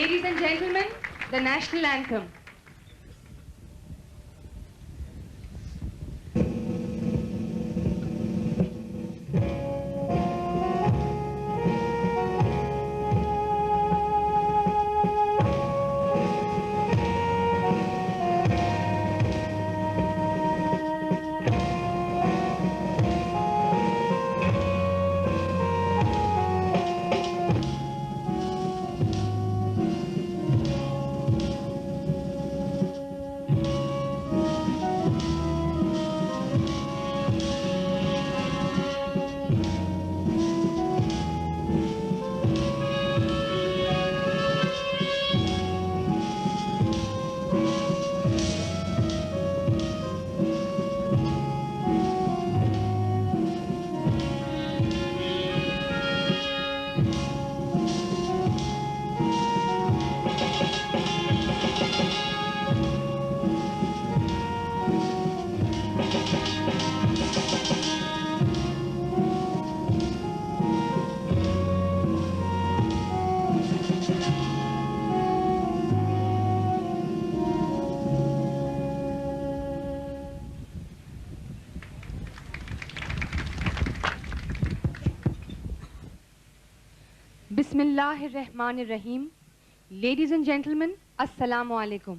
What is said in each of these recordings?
Ladies and gentlemen, the national anthem. Bismillahirrahmanirrahim. Ladies and gentlemen, Assalamu alaikum.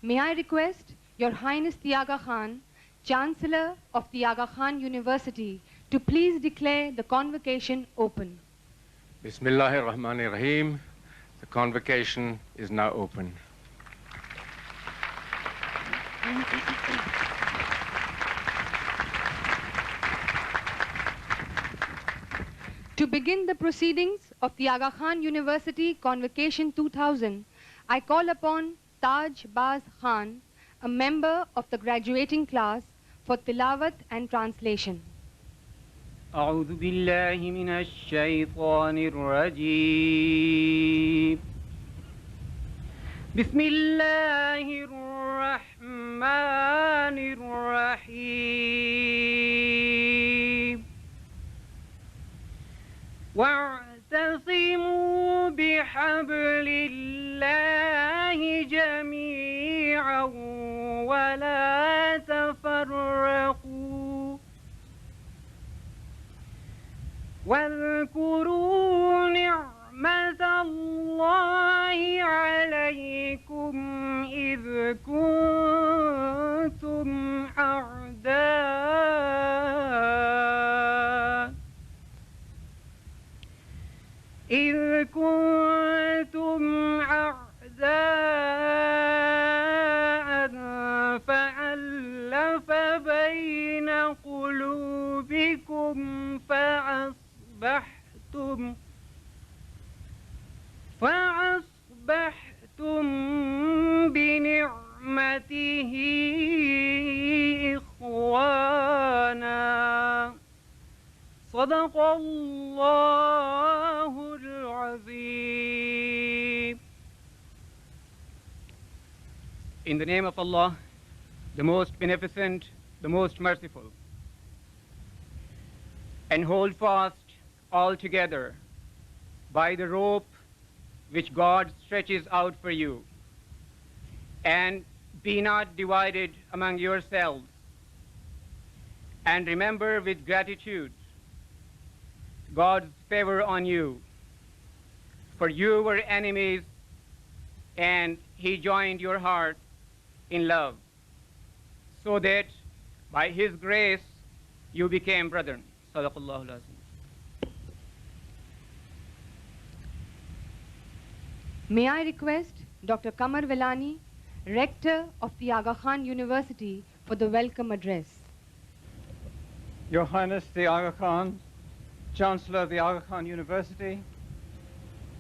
May I request Your Highness the Aga Khan, Chancellor of the Aga Khan University, to please declare the convocation open. Bismillahirrahmanirrahim. The convocation is now open. To begin the proceedings of the Aga Khan University Convocation 2000, I call upon Taj Baz Khan, a member of the graduating class, for tilawat and translation. أعوذ بالله من الشيطان الرجيم بسم الله الرحمن الرحيم واعتصموا بحبل الله جميعا ولا تفرقوا واذكروا نعمة الله عليكم إذ كنتم أعداء فألف بين قلوبكم فأصبحتم بنعمته إخوانا صدق الله العظيم. In the name of Allah, the most beneficent, the most merciful, and hold fast all together by the rope which God stretches out for you, and be not divided among yourselves, and remember with gratitude God's favor on you, for you were enemies and he joined your heart in love, so that by his grace you became brethren. Sadaqallahu al-Azim. May I request Dr. Kamar Velani, Rector of the Aga Khan University, for the welcome address. Your Highness the Aga Khan, Chancellor of the Aga Khan University,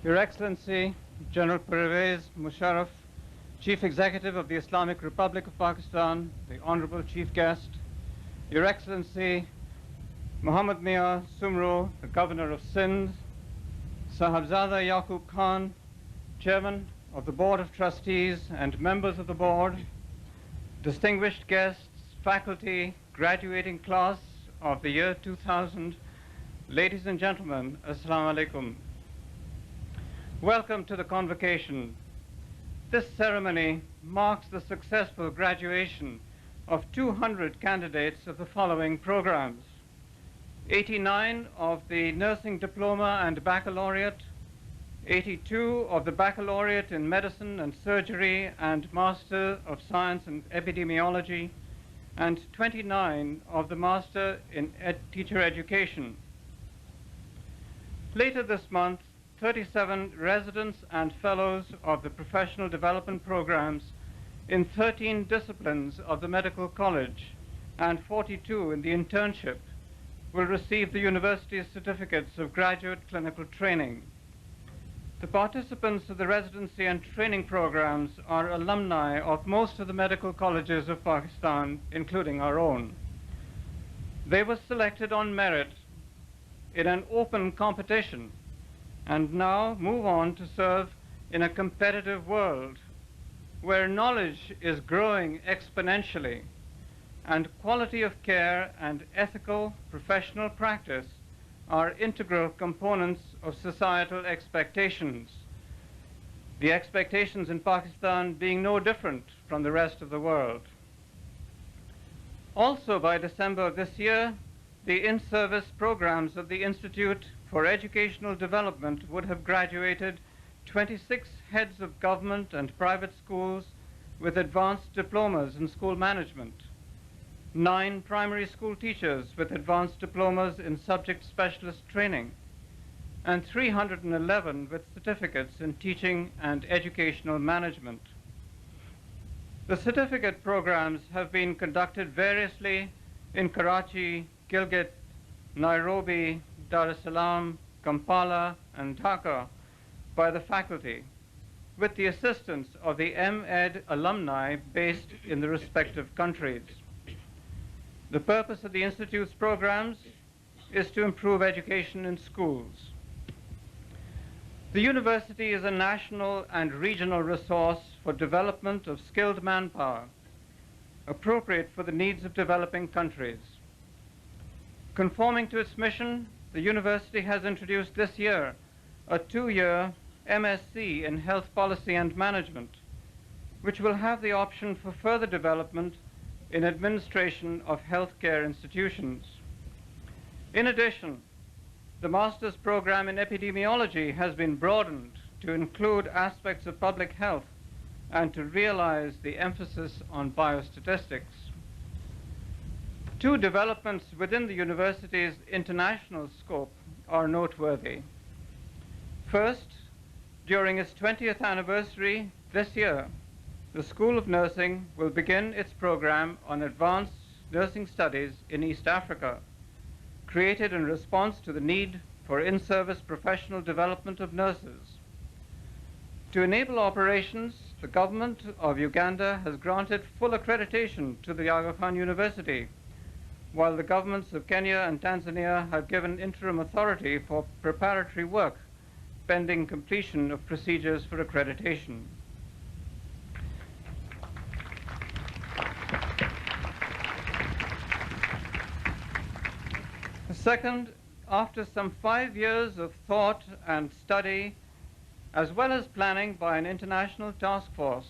Your Excellency General Pervez Musharraf, Chief Executive of the Islamic Republic of Pakistan, the Honorable Chief Guest, Your Excellency Muhammad Mia Sumro, the Governor of Sindh, Sahibzada Yaqub Khan, Chairman of the Board of Trustees and members of the Board, distinguished guests, faculty, graduating class of the year 2000, ladies and gentlemen, Assalamu alaikum. Welcome to the Convocation. This ceremony marks the successful graduation of 200 candidates of the following programs: 89 of the Nursing Diploma and Baccalaureate, 82 of the Baccalaureate in Medicine and Surgery and Master of Science and Epidemiology, and 29 of the Master in Teacher Education. Later this month, 37 residents and fellows of the professional development programs in 13 disciplines of the Medical College and 42 in the internship will receive the university's certificates of graduate clinical training. The participants of the residency and training programs are alumni of most of the medical colleges of Pakistan, including our own. They were selected on merit in an open competition and now move on to serve in a competitive world where knowledge is growing exponentially and quality of care and ethical professional practice are integral components of societal expectations, the expectations in Pakistan being no different from the rest of the world. Also, by December of this year, the in-service programs of the Institute for Educational Development would have graduated 26 heads of government and private schools with advanced diplomas in school management, 9 primary school teachers with advanced diplomas in subject specialist training, and 311 with certificates in teaching and educational management. The certificate programs have been conducted variously in Karachi, Gilgit, Nairobi, Dar es Salaam, Kampala, and Dhaka by the faculty, with the assistance of the M.Ed alumni based in the respective countries. The purpose of the Institute's programs is to improve education in schools. The university is a national and regional resource for development of skilled manpower, appropriate for the needs of developing countries. Conforming to its mission, the university has introduced this year a 2-year MSc in Health Policy and Management, which will have the option for further development in administration of healthcare institutions. In addition, the master's program in epidemiology has been broadened to include aspects of public health and to realize the emphasis on biostatistics. 2 developments within the university's international scope are noteworthy. First, during its 20th anniversary this year, the School of Nursing will begin its program on advanced nursing studies in East Africa, created in response to the need for in-service professional development of nurses. To enable operations, the government of Uganda has granted full accreditation to the Aga Khan University, while the governments of Kenya and Tanzania have given interim authority for preparatory work pending completion of procedures for accreditation. Second, after some 5 years of thought and study, as well as planning by an international task force,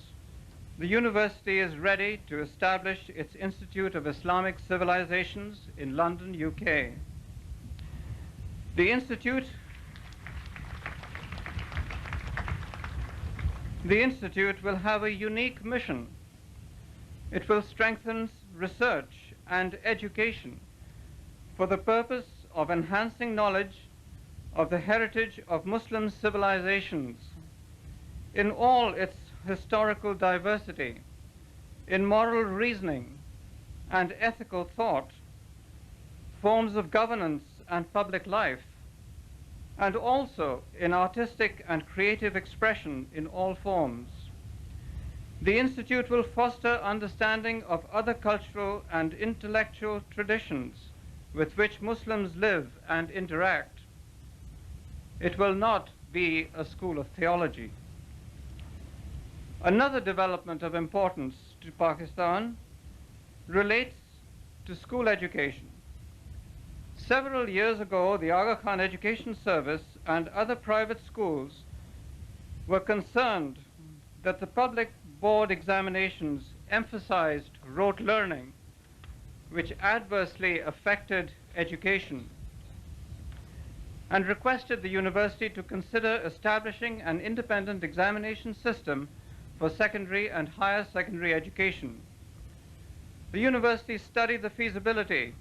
the university is ready to establish its Institute of Islamic Civilizations in London, UK. The Institute will have a unique mission. It will strengthen research and education for the purpose of enhancing knowledge of the heritage of Muslim civilizations in all its historical diversity, in moral reasoning and ethical thought, forms of governance and public life, and also in artistic and creative expression in all forms. The Institute will foster understanding of other cultural and intellectual traditions with which Muslims live and interact. It will not be a school of theology. Another development of importance to Pakistan relates to school education. Several years ago, the Aga Khan Education Service and other private schools were concerned that the public board examinations emphasized rote learning, which adversely affected education, and requested the university to consider establishing an independent examination system for secondary and higher secondary education. The university studied the feasibility,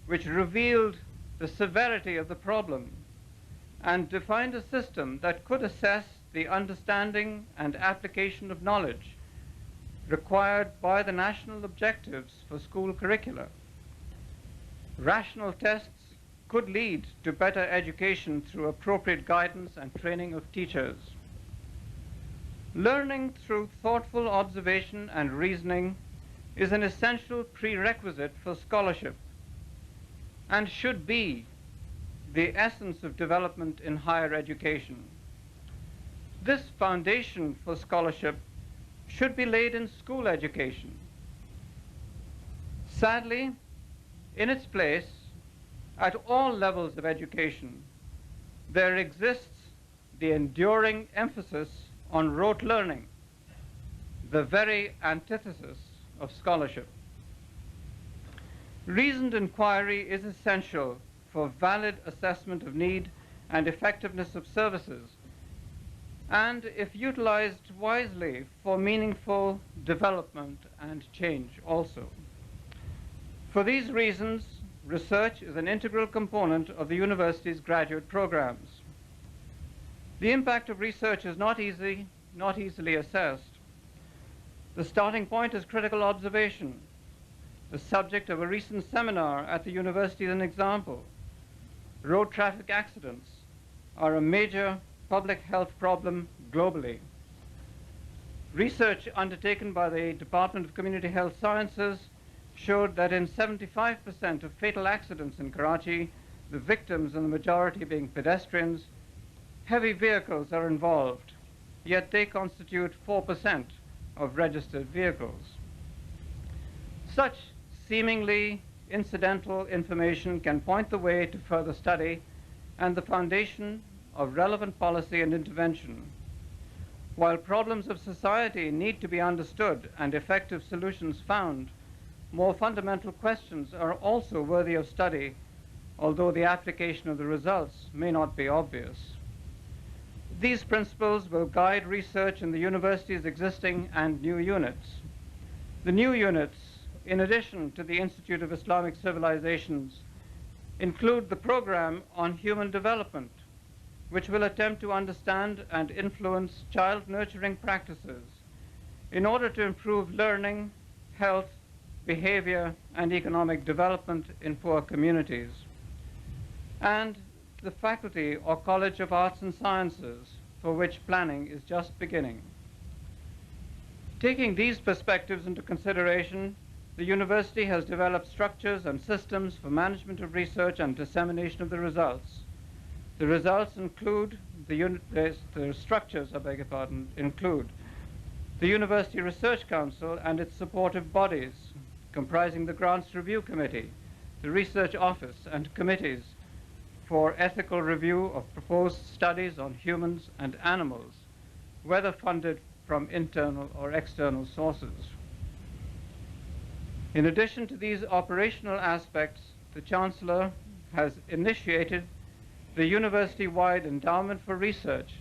which revealed the severity of the problem, and defined a system that could assess the understanding and application of knowledge required by the national objectives for school curricula. Rational tests could lead to better education through appropriate guidance and training of teachers. Learning through thoughtful observation and reasoning is an essential prerequisite for scholarship and should be the essence of development in higher education. This foundation for scholarship should be laid in school education. Sadly, in its place, at all levels of education, there exists the enduring emphasis on rote learning, the very antithesis of scholarship. Reasoned inquiry is essential for valid assessment of need and effectiveness of services, and if utilized wisely, for meaningful development and change also. For these reasons, research is an integral component of the university's graduate programs. The impact of research is not easily assessed. The starting point is critical observation. The subject of a recent seminar at the university is an example. Road traffic accidents are a major public health problem globally. Research undertaken by the Department of Community Health Sciences showed that in 75% of fatal accidents in Karachi, the victims, and the majority being pedestrians, heavy vehicles are involved, yet they constitute 4% of registered vehicles. Such seemingly incidental information can point the way to further study and the foundation of relevant policy and intervention. While problems of society need to be understood and effective solutions found, more fundamental questions are also worthy of study, although the application of the results may not be obvious. These principles will guide research in the university's existing and new units. The new units, in addition to the Institute of Islamic Civilizations, include the program on human development, which will attempt to understand and influence child nurturing practices in order to improve learning, health, behavior, and economic development in poor communities. And the Faculty or College of Arts and Sciences, for which planning is just beginning. Taking these perspectives into consideration, the university has developed structures and systems for management of research and dissemination of the results. The results include the structures, include the University Research Council and its supportive bodies, comprising the Grants Review Committee, the Research Office, and committees for ethical review of proposed studies on humans and animals, whether funded from internal or external sources. In addition to these operational aspects, the Chancellor has initiated the university-wide endowment for research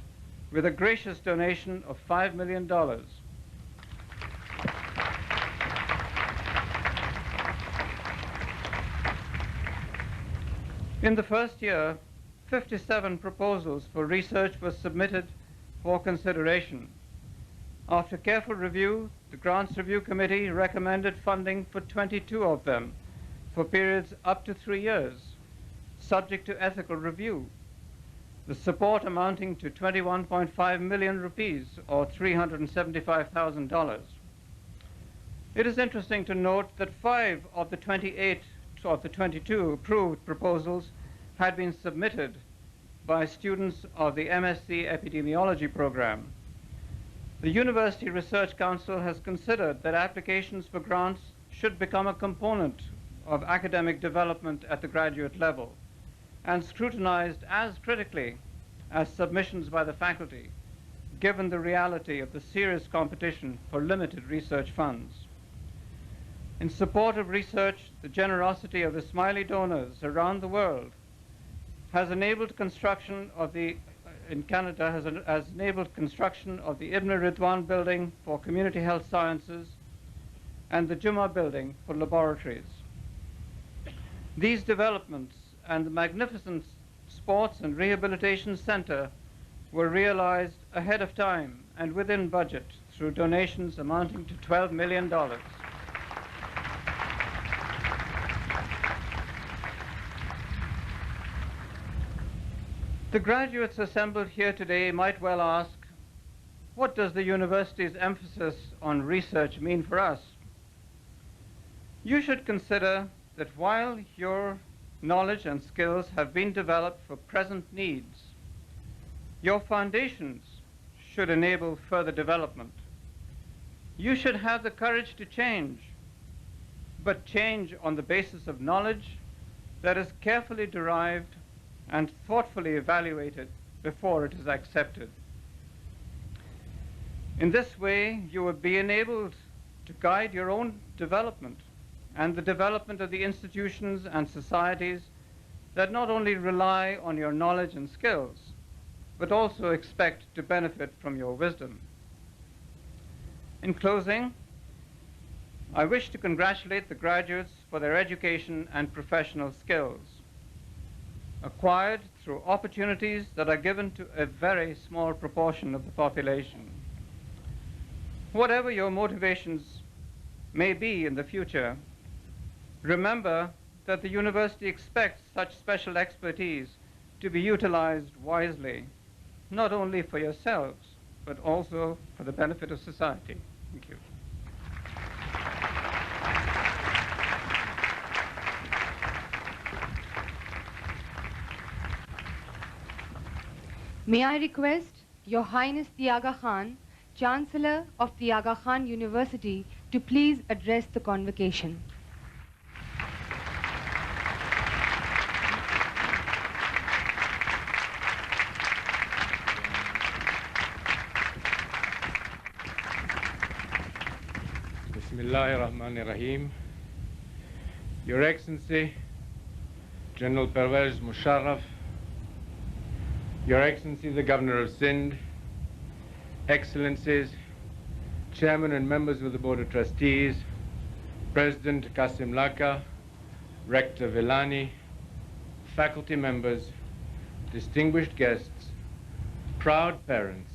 with a gracious donation of $5 million. In the first year, 57 proposals for research were submitted for consideration. After careful review, the Grants Review Committee recommended funding for 22 of them for periods up to 3 years, subject to ethical review, the support amounting to 21.5 million rupees, or $375,000. It is interesting to note that 5 of the 28 of the 22 approved proposals had been submitted by students of the MSc Epidemiology program. The University Research Council has considered that applications for grants should become a component of academic development at the graduate level and scrutinized as critically as submissions by the faculty, given the reality of the serious competition for limited research funds. In support of research, the generosity of Ismaili donors around the world has enabled construction of in Canada has enabled construction of the Ibn Ridwan building for community health sciences and the Juma building for laboratories. These developments and the magnificent sports and rehabilitation center were realized ahead of time and within budget through donations amounting to $12 million. The graduates assembled here today might well ask, what does the university's emphasis on research mean for us? You should consider that while your knowledge and skills have been developed for present needs, your foundations should enable further development. You should have the courage to change, but change on the basis of knowledge that is carefully derived and thoughtfully evaluated before it is accepted. In this way, you will be enabled to guide your own development and the development of the institutions and societies that not only rely on your knowledge and skills, but also expect to benefit from your wisdom. In closing, I wish to congratulate the graduates for their education and professional skills, acquired through opportunities that are given to a very small proportion of the population. Whatever your motivations may be in the future, remember that the university expects such special expertise to be utilized wisely, not only for yourselves, but also for the benefit of society. Thank you. May I request Your Highness the Aga Khan, Chancellor of the Aga Khan University, to please address the convocation. Bismillahirrahmanirrahim. Your Excellency, General Pervez Musharraf, Your Excellency the Governor of Sindh, Excellencies, Chairman and members of the Board of Trustees, President Qasim Laka, Rector Villani, faculty members, distinguished guests, proud parents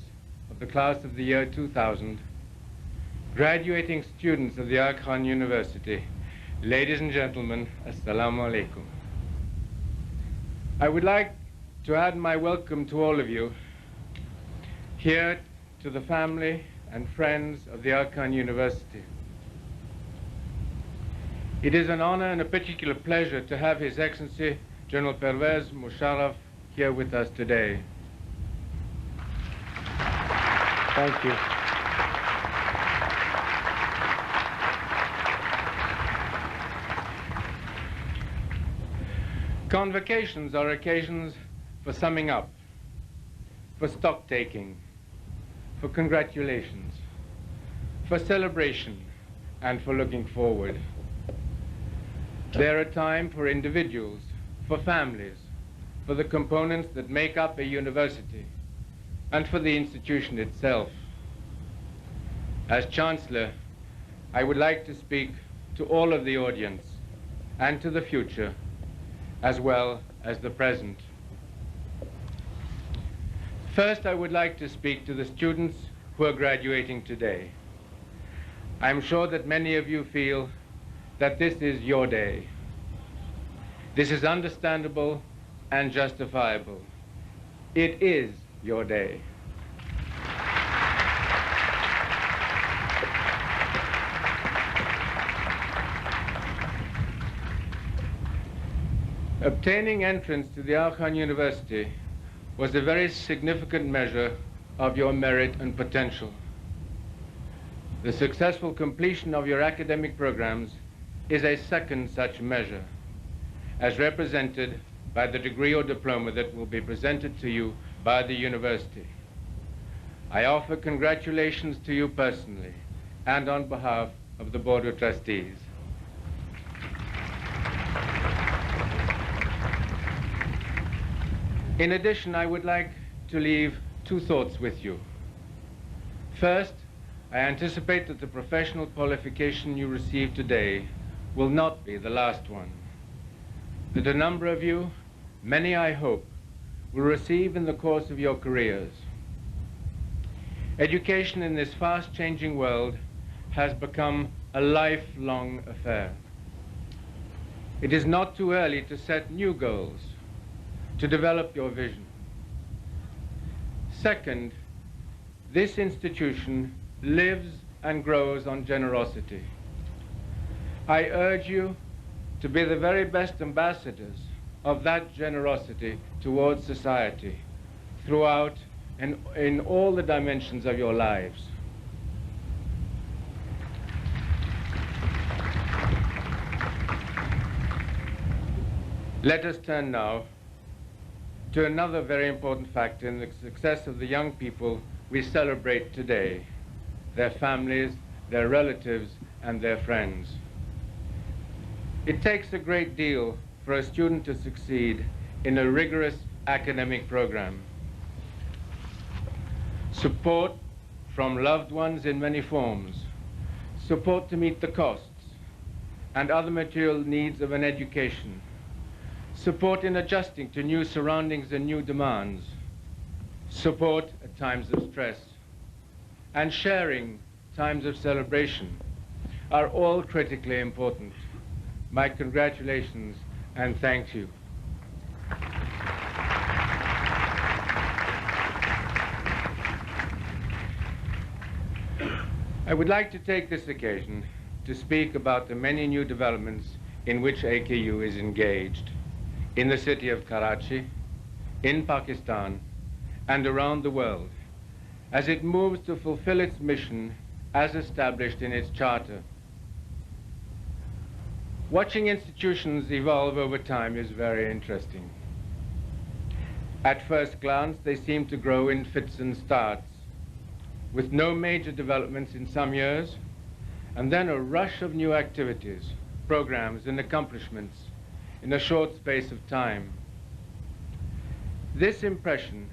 of the class of the year 2000, graduating students of the Aga Khan University, ladies and gentlemen, Assalamu alaikum. I would like to add my welcome to all of you here, to the family and friends of the Aga Khan University. It is an honor and a particular pleasure to have His Excellency General Pervez Musharraf here with us today. Thank you. Convocations are occasions for summing up, for stock-taking, for congratulations, for celebration, and for looking forward. They're a time for individuals, for families, for the components that make up a university, and for the institution itself. As Chancellor, I would like to speak to all of the audience and to the future, as well as the present. First, I would like to speak to the students who are graduating today. I'm sure that many of you feel that this is your day. This is understandable and justifiable. It is your day. Obtaining entrance to the Aga Khan University was a very significant measure of your merit and potential. The successful completion of your academic programs is a second such measure, as represented by the degree or diploma that will be presented to you by the university. I offer congratulations to you personally and on behalf of the Board of Trustees. In addition, I would like to leave two thoughts with you. First, I anticipate that the professional qualification you receive today will not be the last one. That a number of you, many I hope, will receive in the course of your careers. Education in this fast-changing world has become a lifelong affair. It is not too early to set new goals, to develop your vision. Second, this institution lives and grows on generosity. I urge you to be the very best ambassadors of that generosity towards society throughout and in all the dimensions of your lives. Let us turn now to another very important factor in the success of the young people we celebrate today, their families, their relatives, and their friends. It takes a great deal for a student to succeed in a rigorous academic program. Support from loved ones in many forms, support to meet the costs and other material needs of an education, support in adjusting to new surroundings and new demands, support at times of stress, and sharing times of celebration are all critically important. My congratulations and thank you. I would like to take this occasion to speak about the many new developments in which AKU is engaged in the city of Karachi, in Pakistan, and around the world as it moves to fulfill its mission as established in its charter. Watching institutions evolve over time is very interesting. At first glance, they seem to grow in fits and starts, with no major developments in some years, and then a rush of new activities, programs, and accomplishments in a short space of time. This impression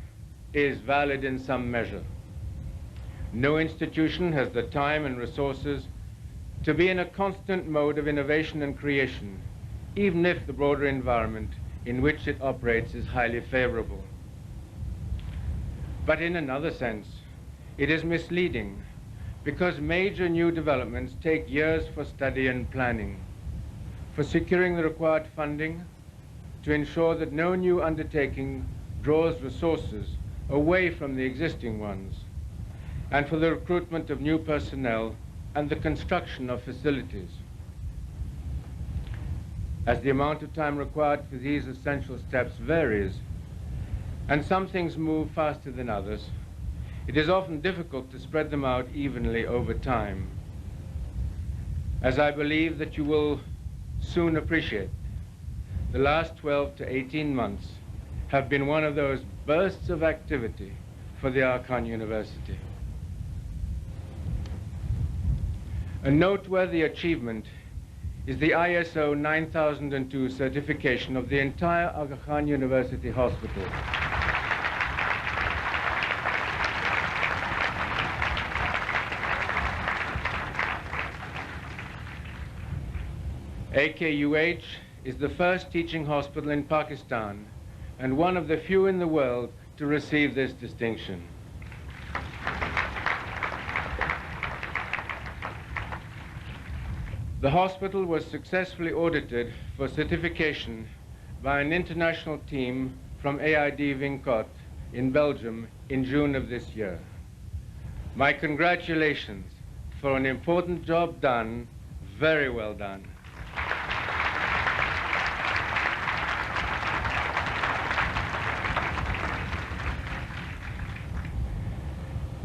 is valid in some measure. No institution has the time and resources to be in a constant mode of innovation and creation, even if the broader environment in which it operates is highly favorable. But in another sense, it is misleading because major new developments take years for study and planning, for securing the required funding, to ensure that no new undertaking draws resources away from the existing ones, and for the recruitment of new personnel and the construction of facilities. As the amount of time required for these essential steps varies, and some things move faster than others, it is often difficult to spread them out evenly over time. As I believe that you will soon appreciate, the last 12 to 18 months have been one of those bursts of activity for the Aga Khan University. A noteworthy achievement is the ISO 9002 certification of the entire Aga Khan University Hospital. AKUH is the first teaching hospital in Pakistan and one of the few in the world to receive this distinction. The hospital was successfully audited for certification by an international team from AID Vincot in Belgium in June of this year. My congratulations for an important job done, very well done.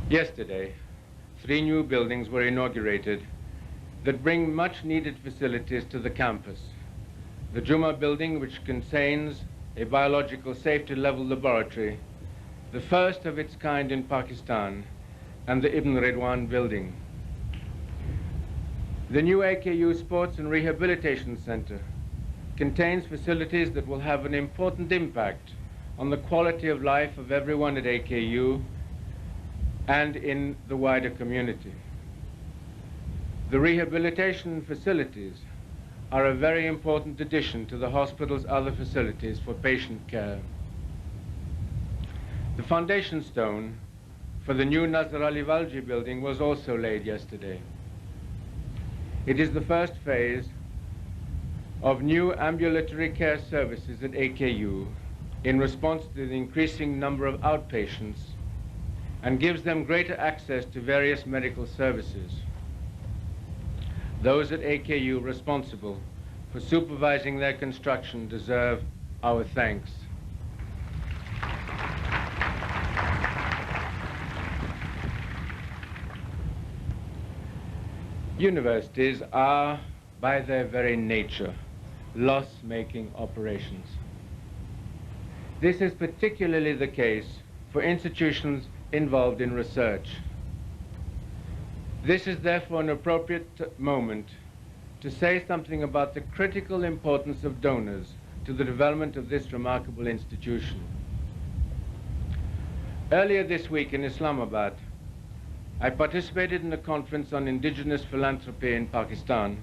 Yesterday, 3 new buildings were inaugurated that bring much needed facilities to the campus. The Juma building, which contains a biological safety level laboratory, the first of its kind in Pakistan, and the Ibn Ridwan building. The new AKU Sports and Rehabilitation Center contains facilities that will have an important impact on the quality of life of everyone at AKU and in the wider community. The rehabilitation facilities are a very important addition to the hospital's other facilities for patient care. The foundation stone for the new Nazar Ali Walji building was also laid yesterday. It is the first phase of new ambulatory care services at AKU in response to the increasing number of outpatients and gives them greater access to various medical services. Those at AKU responsible for supervising their construction deserve our thanks. Universities are, by their very nature, loss-making operations. This is particularly the case for institutions involved in research. This is therefore an appropriate moment to say something about the critical importance of donors to the development of this remarkable institution. Earlier this week in Islamabad, I participated in a conference on indigenous philanthropy in Pakistan,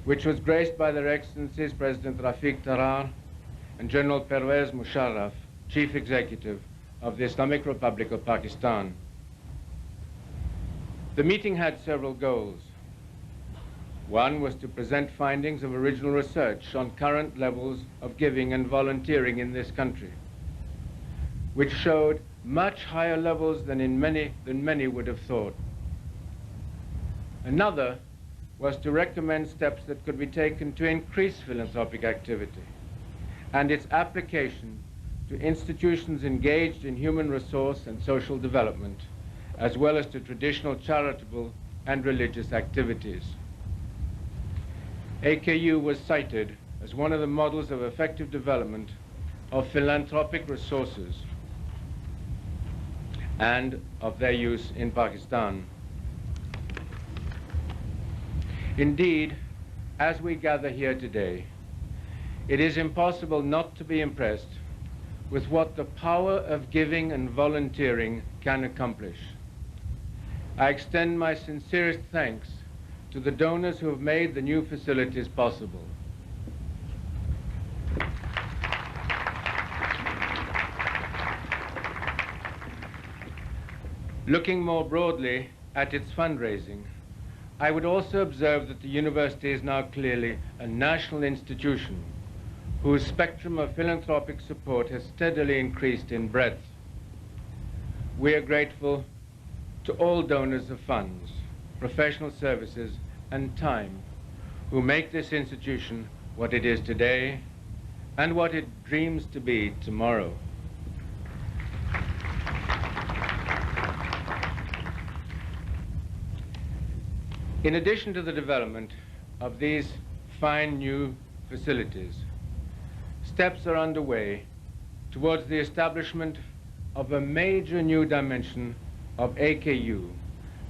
which was graced by Their Excellencies President Rafiq Tarar and General Pervez Musharraf, Chief Executive of the Islamic Republic of Pakistan. The meeting had several goals. One was to present findings of original research on current levels of giving and volunteering in this country, which showed much higher levels than many would have thought. Another was to recommend steps that could be taken to increase philanthropic activity and its application to institutions engaged in human resource and social development, as well as to traditional charitable and religious activities. AKU was cited as one of the models of effective development of philanthropic resources and of their use in Pakistan. Indeed, as we gather here today, it is impossible not to be impressed with what the power of giving and volunteering can accomplish. I extend my sincerest thanks to the donors who have made the new facilities possible. Looking more broadly at its fundraising, I would also observe that the university is now clearly a national institution whose spectrum of philanthropic support has steadily increased in breadth. We are grateful to all donors of funds, professional services, and time who make this institution what it is today and what it dreams to be tomorrow. In addition to the development of these fine new facilities, steps are underway towards the establishment of a major new dimension of AKU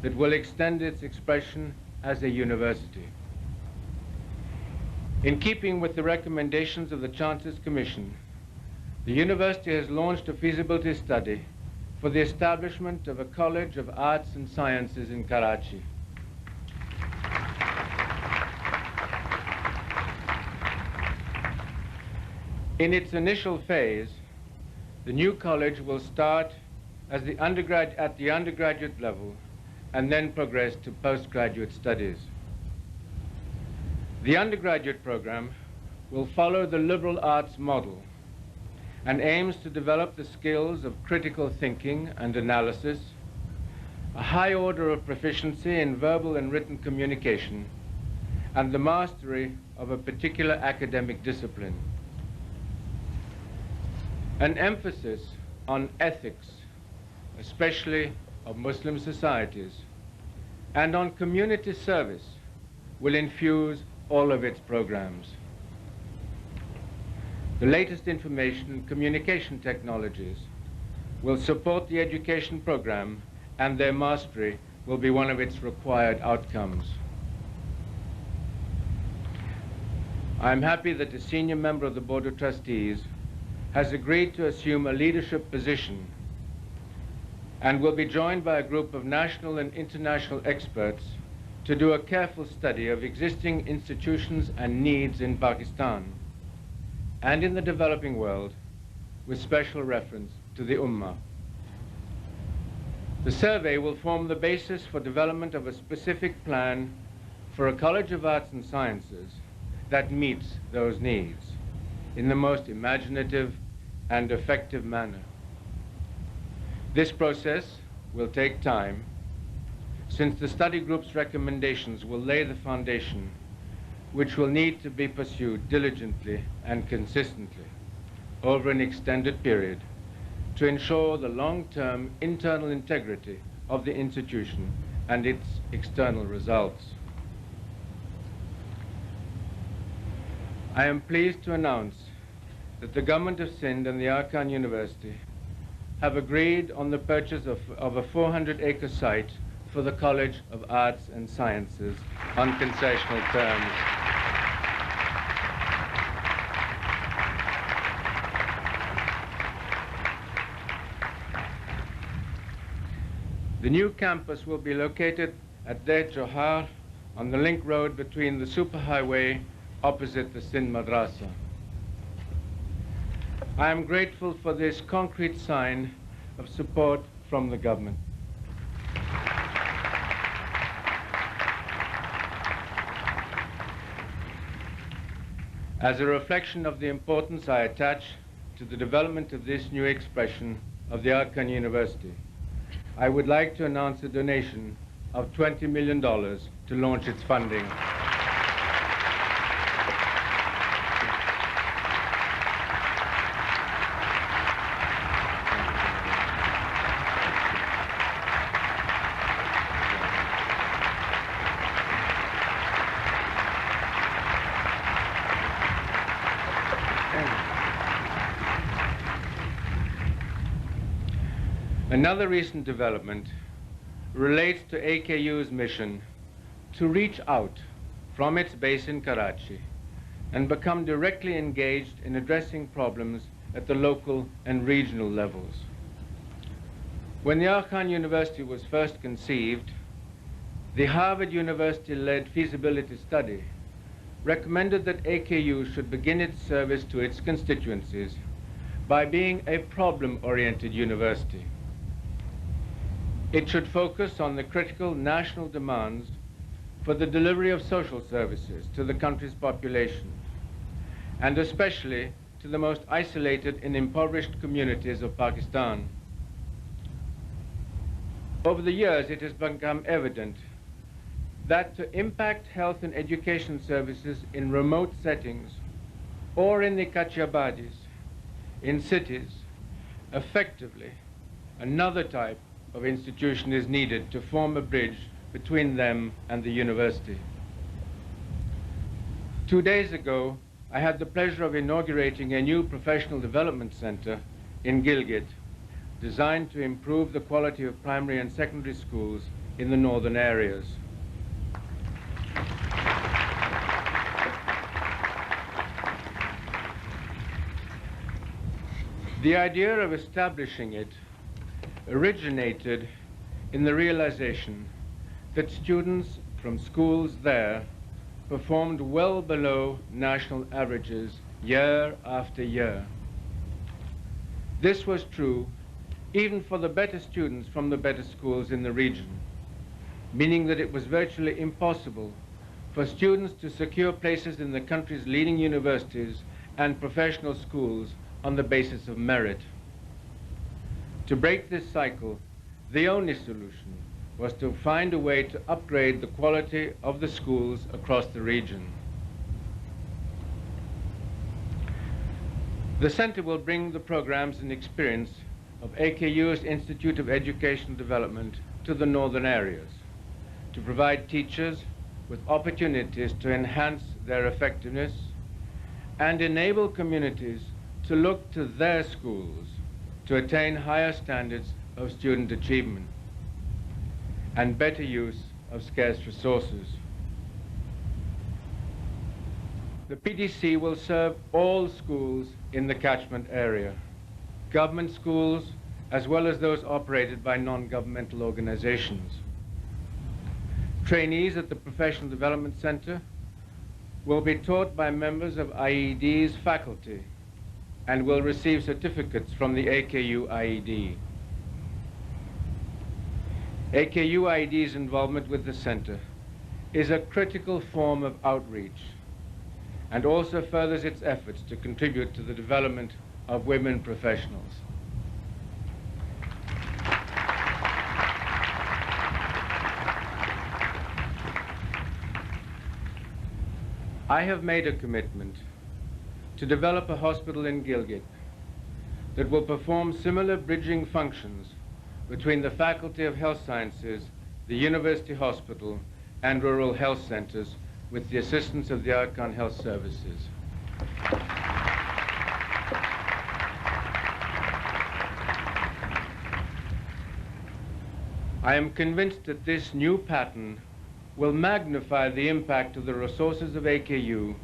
that will extend its expression as a university. In keeping with the recommendations of the Chancellor's Commission, the university has launched a feasibility study for the establishment of a College of Arts and Sciences in Karachi. In its initial phase, the new college will start as at the undergraduate level and then progress to postgraduate studies. The undergraduate program will follow the liberal arts model and aims to develop the skills of critical thinking and analysis, a high order of proficiency in verbal and written communication, and the mastery of a particular academic discipline. An emphasis on ethics, especially of Muslim societies, and on community service will infuse all of its programs. The latest information and communication technologies will support the education program, and their mastery will be one of its required outcomes. I am happy that a senior member of the Board of Trustees has agreed to assume a leadership position and will be joined by a group of national and international experts to do a careful study of existing institutions and needs in Pakistan and in the developing world, with special reference to the Ummah. The survey will form the basis for development of a specific plan for a College of Arts and Sciences that meets those needs in the most imaginative and effective manner. This process will take time, since the study group's recommendations will lay the foundation, which will need to be pursued diligently and consistently over an extended period to ensure the long-term internal integrity of the institution and its external results. I am pleased to announce that the Government of Sindh and the Arkan University have agreed on the purchase of a 400-acre site for the College of Arts and Sciences on concessional terms. The new campus will be located at De Johar on the link road between the superhighway opposite the Sindh Madrasa. I am grateful for this concrete sign of support from the government. As a reflection of the importance I attach to the development of this new expression of the Arkan University, I would like to announce a donation of $20 million to launch its funding. Another recent development relates to AKU's mission to reach out from its base in Karachi and become directly engaged in addressing problems at the local and regional levels. When the Aga Khan University was first conceived, the Harvard University-led feasibility study recommended that AKU should begin its service to its constituencies by being a problem-oriented university. It should focus on the critical national demands for the delivery of social services to the country's population, and especially to the most isolated and impoverished communities of Pakistan. Over the years, it has become evident that to impact health and education services in remote settings or in the Kachyabadis, in cities, effectively, another type of institution is needed to form a bridge between them and the university. 2 days ago, I had the pleasure of inaugurating a new professional development center in Gilgit, designed to improve the quality of primary and secondary schools in the northern areas. The idea of establishing it originated in the realization that students from schools there performed well below national averages year after year. This was true even for the better students from the better schools in the region, meaning that it was virtually impossible for students to secure places in the country's leading universities and professional schools on the basis of merit. To break this cycle, the only solution was to find a way to upgrade the quality of the schools across the region. The center will bring the programs and experience of AKU's Institute of Education Development to the northern areas, to provide teachers with opportunities to enhance their effectiveness and enable communities to look to their schools to attain higher standards of student achievement and better use of scarce resources. The PDC will serve all schools in the catchment area, government schools as well as those operated by non-governmental organizations. Trainees at the Professional Development Center will be taught by members of IED's faculty and will receive certificates from the AKU IED. AKU IED's involvement with the center is a critical form of outreach and also furthers its efforts to contribute to the development of women professionals. I have made a commitment to develop a hospital in Gilgit that will perform similar bridging functions between the Faculty of Health Sciences, the University Hospital, and rural health centers with the assistance of the Aga Khan Health Services. I am convinced that this new pattern will magnify the impact of the resources of AKU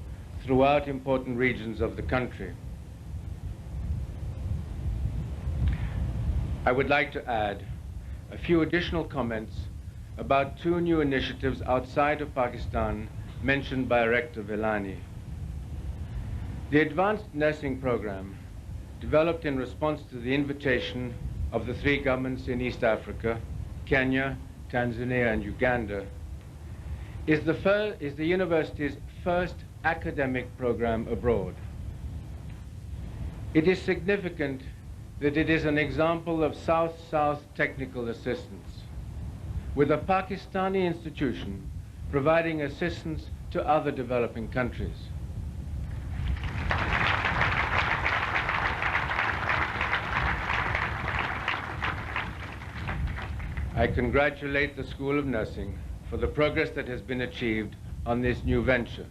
throughout important regions of the country. I would like to add a few additional comments about two new initiatives outside of Pakistan mentioned by Rector Villani. The Advanced Nursing Program, developed in response to the invitation of the three governments in East Africa, Kenya, Tanzania, and Uganda, is the university's first academic program abroad. It is significant that it is an example of South-South technical assistance, with a Pakistani institution providing assistance to other developing countries. I congratulate the School of Nursing for the progress that has been achieved on this new venture.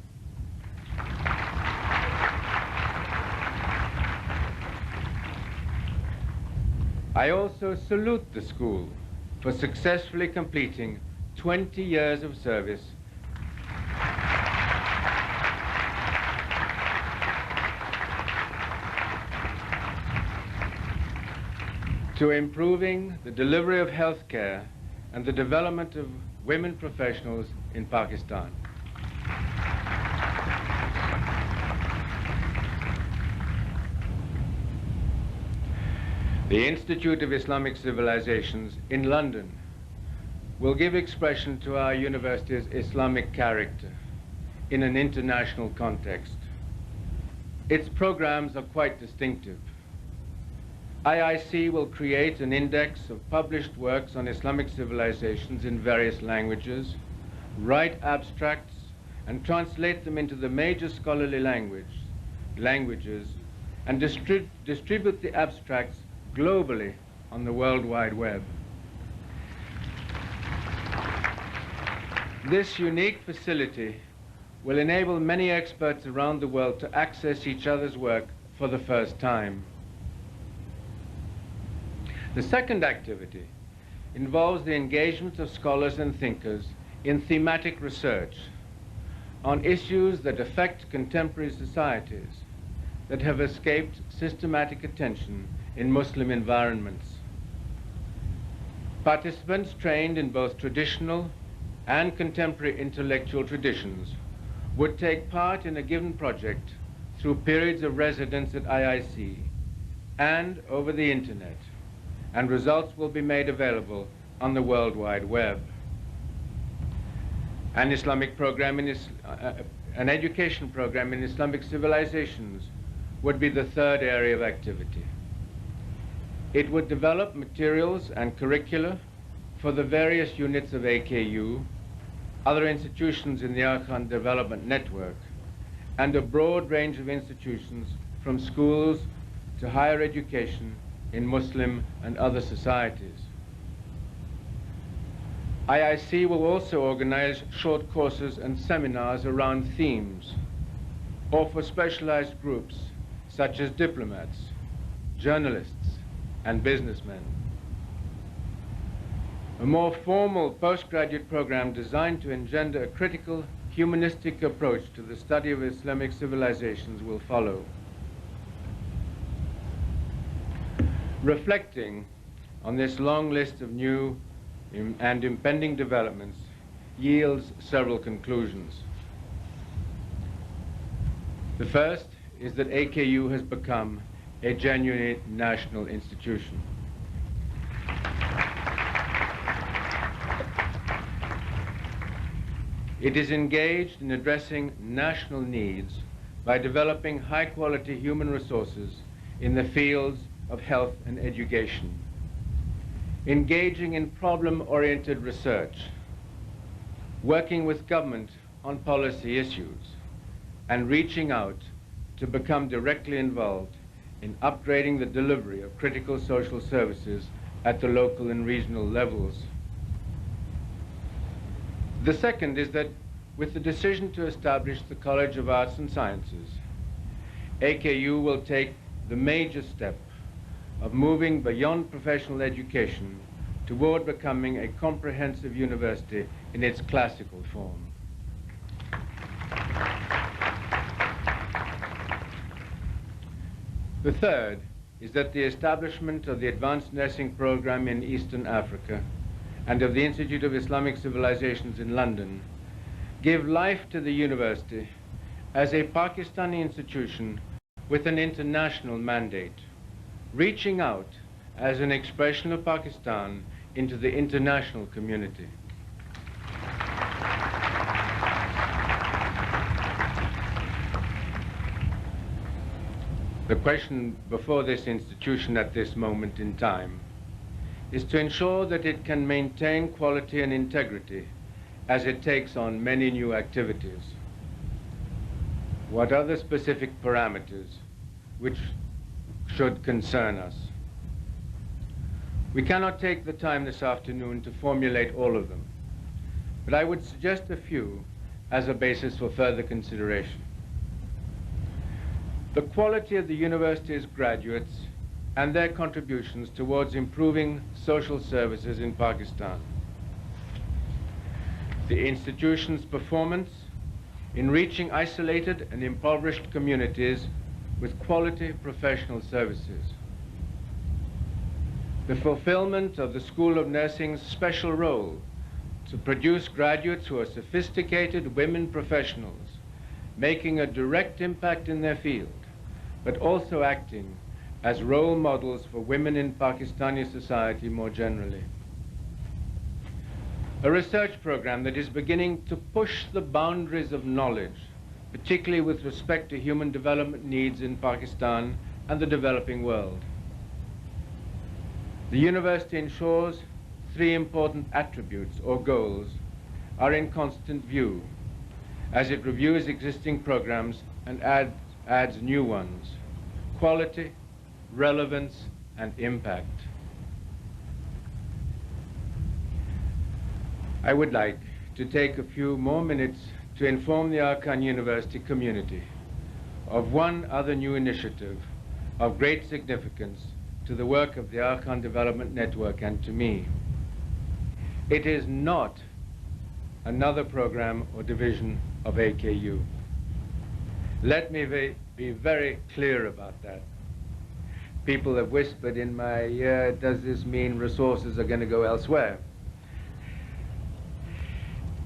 I also salute the school for successfully completing 20 years of service to improving the delivery of health care and the development of women professionals in Pakistan. The Institute of Islamic Civilizations in London will give expression to our university's Islamic character in an international context. Its programs are quite distinctive. IIC will create an index of published works on Islamic civilizations in various languages, write abstracts, and translate them into the major scholarly languages, and distribute the abstracts globally on the World Wide Web. This unique facility will enable many experts around the world to access each other's work for the first time. The second activity involves the engagement of scholars and thinkers in thematic research on issues that affect contemporary societies that have escaped systematic attention in Muslim environments. Participants trained in both traditional and contemporary intellectual traditions would take part in a given project through periods of residence at IIC and over the internet, and results will be made available on the World Wide Web. An Islamic program an education program in Islamic civilizations would be the third area of activity. It would develop materials and curricula for the various units of AKU, other institutions in the Aga Khan Development Network, and a broad range of institutions from schools to higher education in Muslim and other societies. IIC will also organize short courses and seminars around themes, or for specialized groups such as diplomats, journalists, and businessmen. A more formal postgraduate program designed to engender a critical, humanistic approach to the study of Islamic civilizations will follow. Reflecting on this long list of new and impending developments yields several conclusions. The first is that AKU has become a genuine national institution. It is engaged in addressing national needs by developing high-quality human resources in the fields of health and education, engaging in problem-oriented research, working with government on policy issues, and reaching out to become directly involved in upgrading the delivery of critical social services at the local and regional levels. The second is that with the decision to establish the College of Arts and Sciences, AKU will take the major step of moving beyond professional education toward becoming a comprehensive university in its classical form. The third is that the establishment of the Advanced Nursing Program in Eastern Africa and of the Institute of Islamic Civilizations in London give life to the university as a Pakistani institution with an international mandate, reaching out as an expression of Pakistan into the international community. The question before this institution at this moment in time is to ensure that it can maintain quality and integrity as it takes on many new activities. What are the specific parameters which should concern us? We cannot take the time this afternoon to formulate all of them, but I would suggest a few as a basis for further consideration. The quality of the university's graduates and their contributions towards improving social services in Pakistan. The institution's performance in reaching isolated and impoverished communities with quality professional services. The fulfillment of the School of Nursing's special role to produce graduates who are sophisticated women professionals, making a direct impact in their field, but also acting as role models for women in Pakistani society more generally. A research program that is beginning to push the boundaries of knowledge, particularly with respect to human development needs in Pakistan and the developing world. The university ensures three important attributes or goals are in constant view as it reviews existing programs and adds new ones: quality, relevance, and impact. I would like to take a few more minutes to inform the Arkan University community of one other new initiative of great significance to the work of the Arkan Development Network and to me. It is not another program or division of AKU. Let me be very clear about that. People have whispered in my ear, does this mean resources are going to go elsewhere?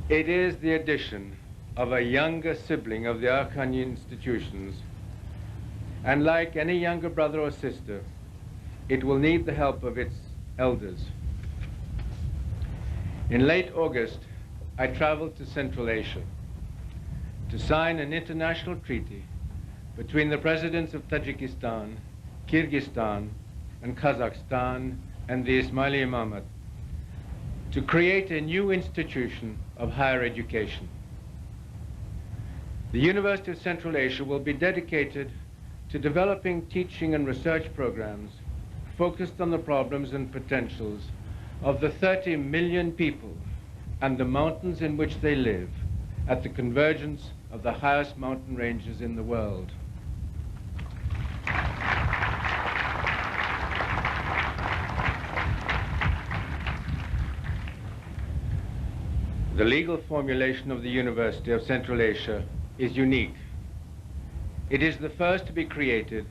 It is the addition of a younger sibling of the Arkan institutions, and like any younger brother or sister, it will need the help of its elders. In late August, I traveled to Central Asia to sign an international treaty between the presidents of Tajikistan, Kyrgyzstan, and Kazakhstan and the Ismaili Imamate to create a new institution of higher education. The University of Central Asia will be dedicated to developing teaching and research programs focused on the problems and potentials of the 30 million people and the mountains in which they live at the convergence of the highest mountain ranges in the world. The legal formulation of the University of Central Asia is unique. It is the first to be created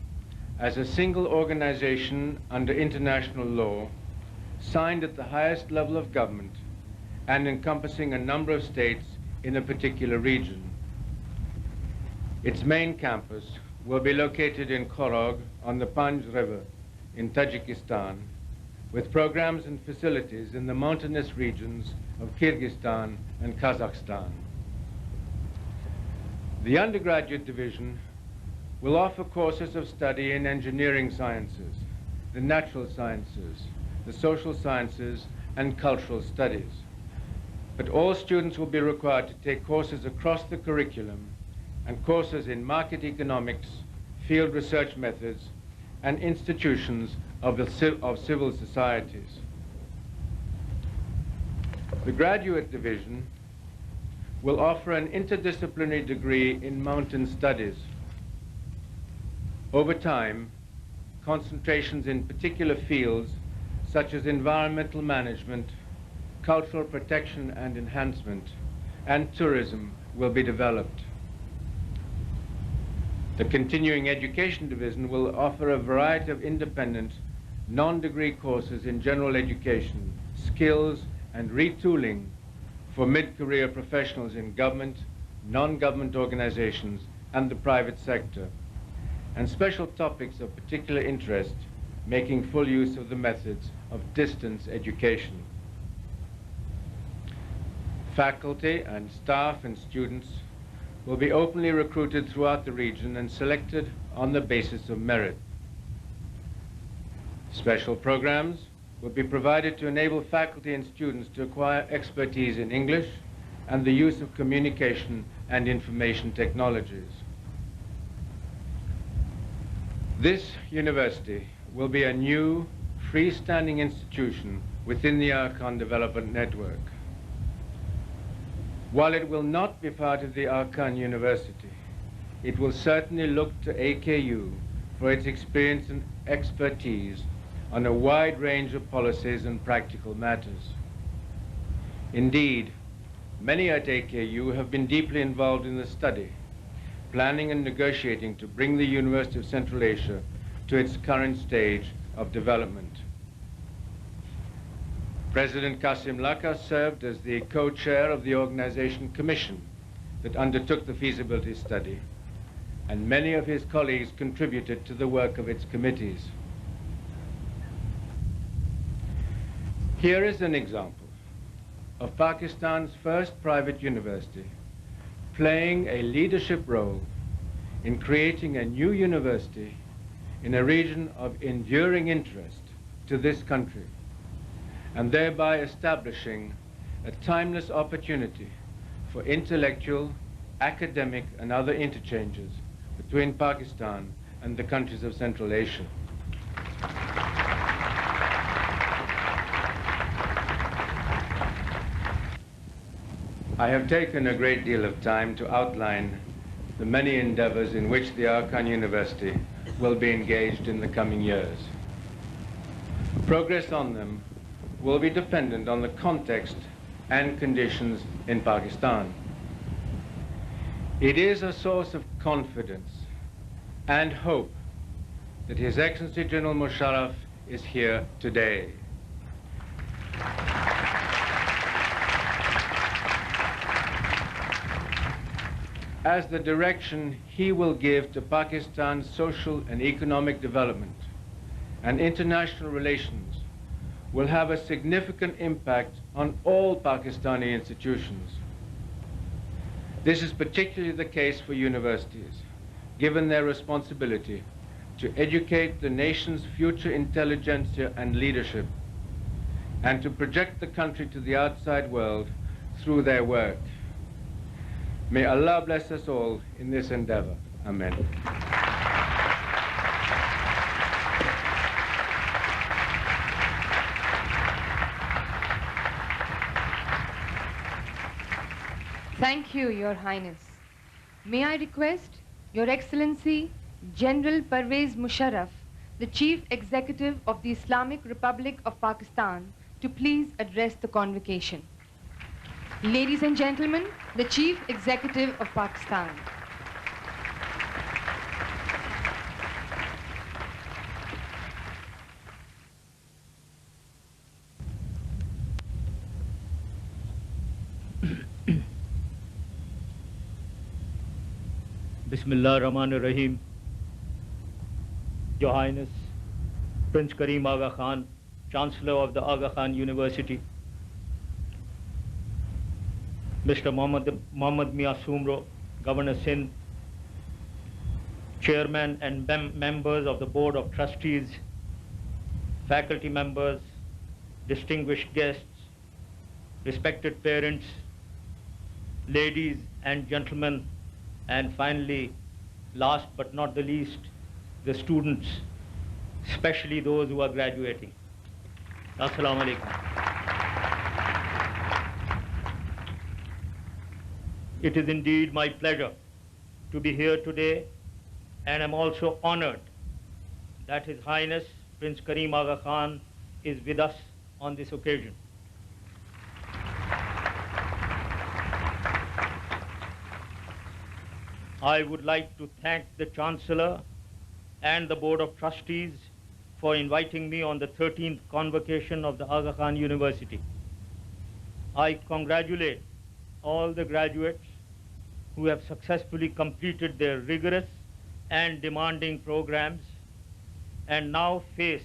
as a single organization under international law, signed at the highest level of government and encompassing a number of states in a particular region. Its main campus will be located in Korog on the Panj River in Tajikistan, with programs and facilities in the mountainous regions of Kyrgyzstan and Kazakhstan. The undergraduate division will offer courses of study in engineering sciences, the natural sciences, the social sciences, and cultural studies. But all students will be required to take courses across the curriculum and courses in market economics, field research methods, and institutions of civil societies. The graduate division will offer an interdisciplinary degree in mountain studies. Over time, concentrations in particular fields such as environmental management, cultural protection and enhancement, and tourism will be developed. The continuing education division will offer a variety of independent, non-degree courses in general education, skills, and retooling for mid-career professionals in government, non-government organizations, and the private sector, and special topics of particular interest, making full use of the methods of distance education. Faculty and staff and students will be openly recruited throughout the region and selected on the basis of merit. Special programs will be provided to enable faculty and students to acquire expertise in English and the use of communication and information technologies. This university will be a new, freestanding institution within the Arkan Development Network. While it will not be part of the Arkan University, it will certainly look to AKU for its experience and expertise on a wide range of policies and practical matters. Indeed, many at AKU have been deeply involved in the study, planning and negotiating to bring the University of Central Asia to its current stage of development. President Qasim Laka served as the co-chair of the organization commission that undertook the feasibility study, and many of his colleagues contributed to the work of its committees. Here is an example of Pakistan's first private university playing a leadership role in creating a new university in a region of enduring interest to this country, and thereby establishing a timeless opportunity for intellectual, academic, and other interchanges between Pakistan and the countries of Central Asia. I have taken a great deal of time to outline the many endeavors in which the Aga Khan University will be engaged in the coming years. Progress on them will be dependent on the context and conditions in Pakistan. It is a source of confidence and hope that His Excellency General Musharraf is here today. As the direction he will give to Pakistan's social and economic development and international relations will have a significant impact on all Pakistani institutions. This is particularly the case for universities, given their responsibility to educate the nation's future intelligentsia and leadership, and to project the country to the outside world through their work. May Allah bless us all in this endeavor. Amen. Thank you, Your Highness. May I request Your Excellency General Pervez Musharraf, the Chief Executive of the Islamic Republic of Pakistan, to please address the convocation. Ladies and gentlemen, the Chief Executive of Pakistan. Bismillah ar-Rahman ar-Rahim. Your Highness, Prince Karim Aga Khan, Chancellor of the Aga Khan University, Mr. Mohammad Mia Sumro, Governor Sindh, Chairman and members of the Board of Trustees, faculty members, distinguished guests, respected parents, ladies and gentlemen, and finally, last but not the least, the students, especially those who are graduating. Assalamu alaikum. It is indeed my pleasure to be here today, and I'm also honored that His Highness Prince Karim Aga Khan is with us on this occasion. I would like to thank the Chancellor and the Board of Trustees for inviting me on the 13th convocation of the Aga Khan University. I congratulate all the graduates who have successfully completed their rigorous and demanding programs and now face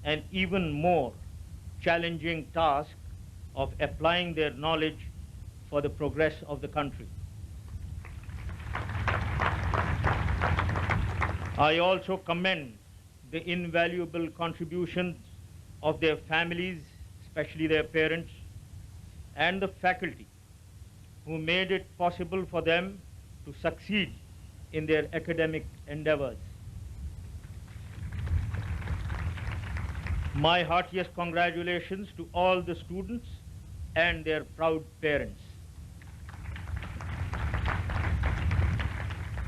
an even more challenging task of applying their knowledge for the progress of the country. I also commend the invaluable contributions of their families, especially their parents, and the faculty who made it possible for them to succeed in their academic endeavors. My heartiest congratulations to all the students and their proud parents.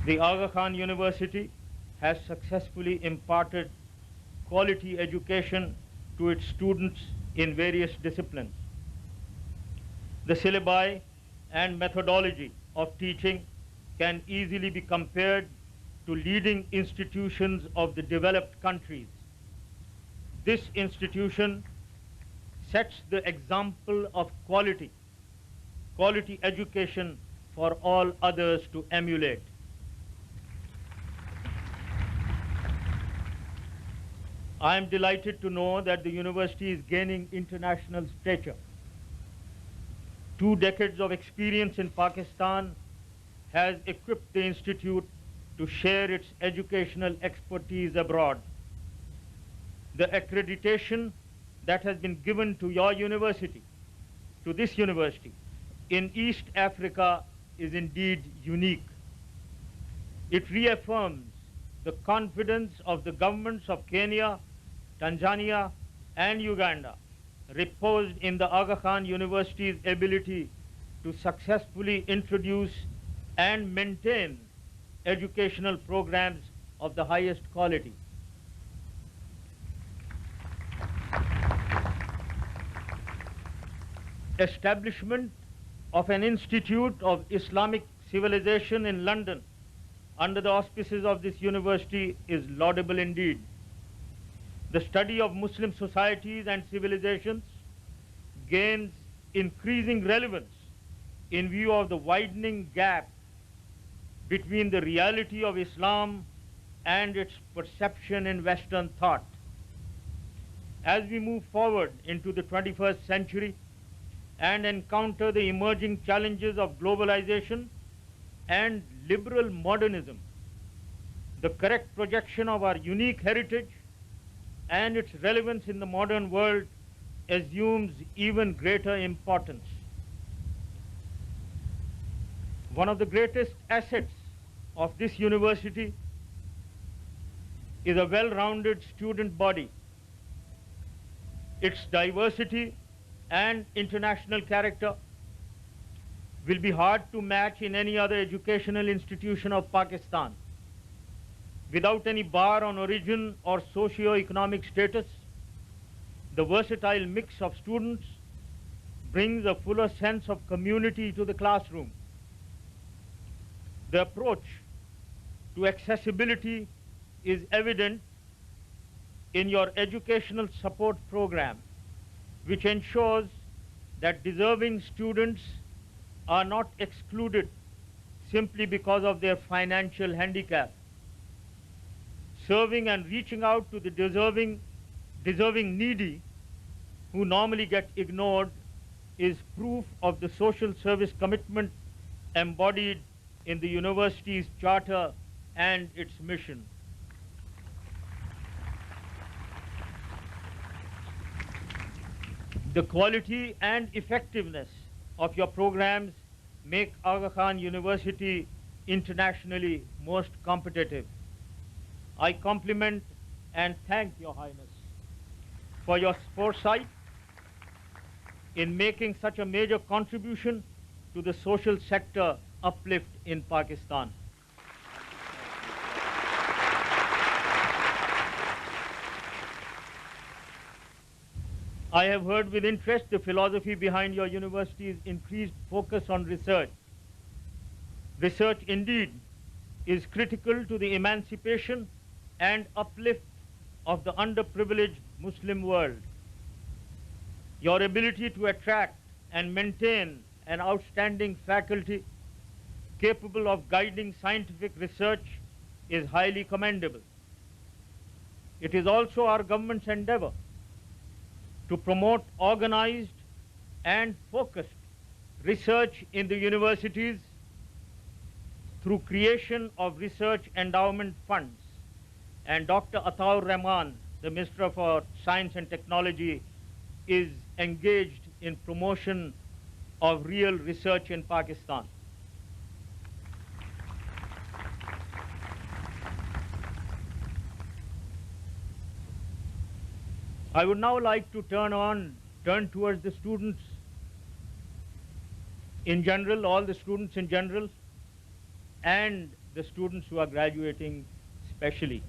The Aga Khan University has successfully imparted quality education to its students in various disciplines. The syllabi and methodology of teaching can easily be compared to leading institutions of the developed countries. This institution sets the example of quality education for all others to emulate. I am delighted to know that the university is gaining international stature. 2 decades of experience in Pakistan has equipped the institute to share its educational expertise abroad. The accreditation that has been given to your university, to this university, in East Africa is indeed unique. It reaffirms the confidence of the governments of Kenya, Tanzania, and Uganda reposed in the Aga Khan University's ability to successfully introduce and maintain educational programs of the highest quality. Establishment of an Institute of Islamic Civilization in London under the auspices of this university is laudable indeed. The study of Muslim societies and civilizations gains increasing relevance in view of the widening gap between the reality of Islam and its perception in Western thought. As we move forward into the 21st century and encounter the emerging challenges of globalization and liberal modernism, the correct projection of our unique heritage and its relevance in the modern world assumes even greater importance. One of the greatest assets of this university is a well-rounded student body. Its diversity and international character will be hard to match in any other educational institution of Pakistan. Without any bar on origin or socio-economic status, the versatile mix of students brings a fuller sense of community to the classroom. The approach to accessibility is evident in your educational support program, which ensures that deserving students are not excluded simply because of their financial handicap. Serving and reaching out to the deserving needy who normally get ignored is proof of the social service commitment embodied in the university's charter and its mission. The quality and effectiveness of your programs make Aga Khan University internationally most competitive. I compliment and thank Your Highness for your foresight in making such a major contribution to the social sector uplift in Pakistan. I have heard with interest the philosophy behind your university's increased focus on research. Research indeed is critical to the emancipation and uplift of the underprivileged Muslim world. Your ability to attract and maintain an outstanding faculty capable of guiding scientific research is highly commendable. It is also our government's endeavor to promote organized and focused research in the universities through creation of research endowment funds. And Dr. Ataur Rahman, the Minister for Science and Technology, is engaged in promotion of real research in Pakistan. I would now like to turn towards the students in general, all the students in general, and the students who are graduating specially.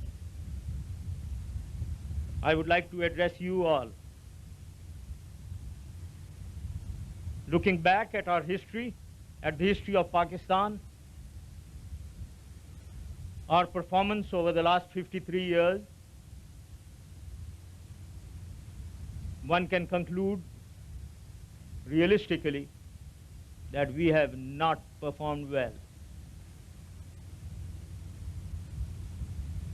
I would like to address you all. Looking back at our history, at the history of Pakistan, our performance over the last 53 years, one can conclude realistically that we have not performed well.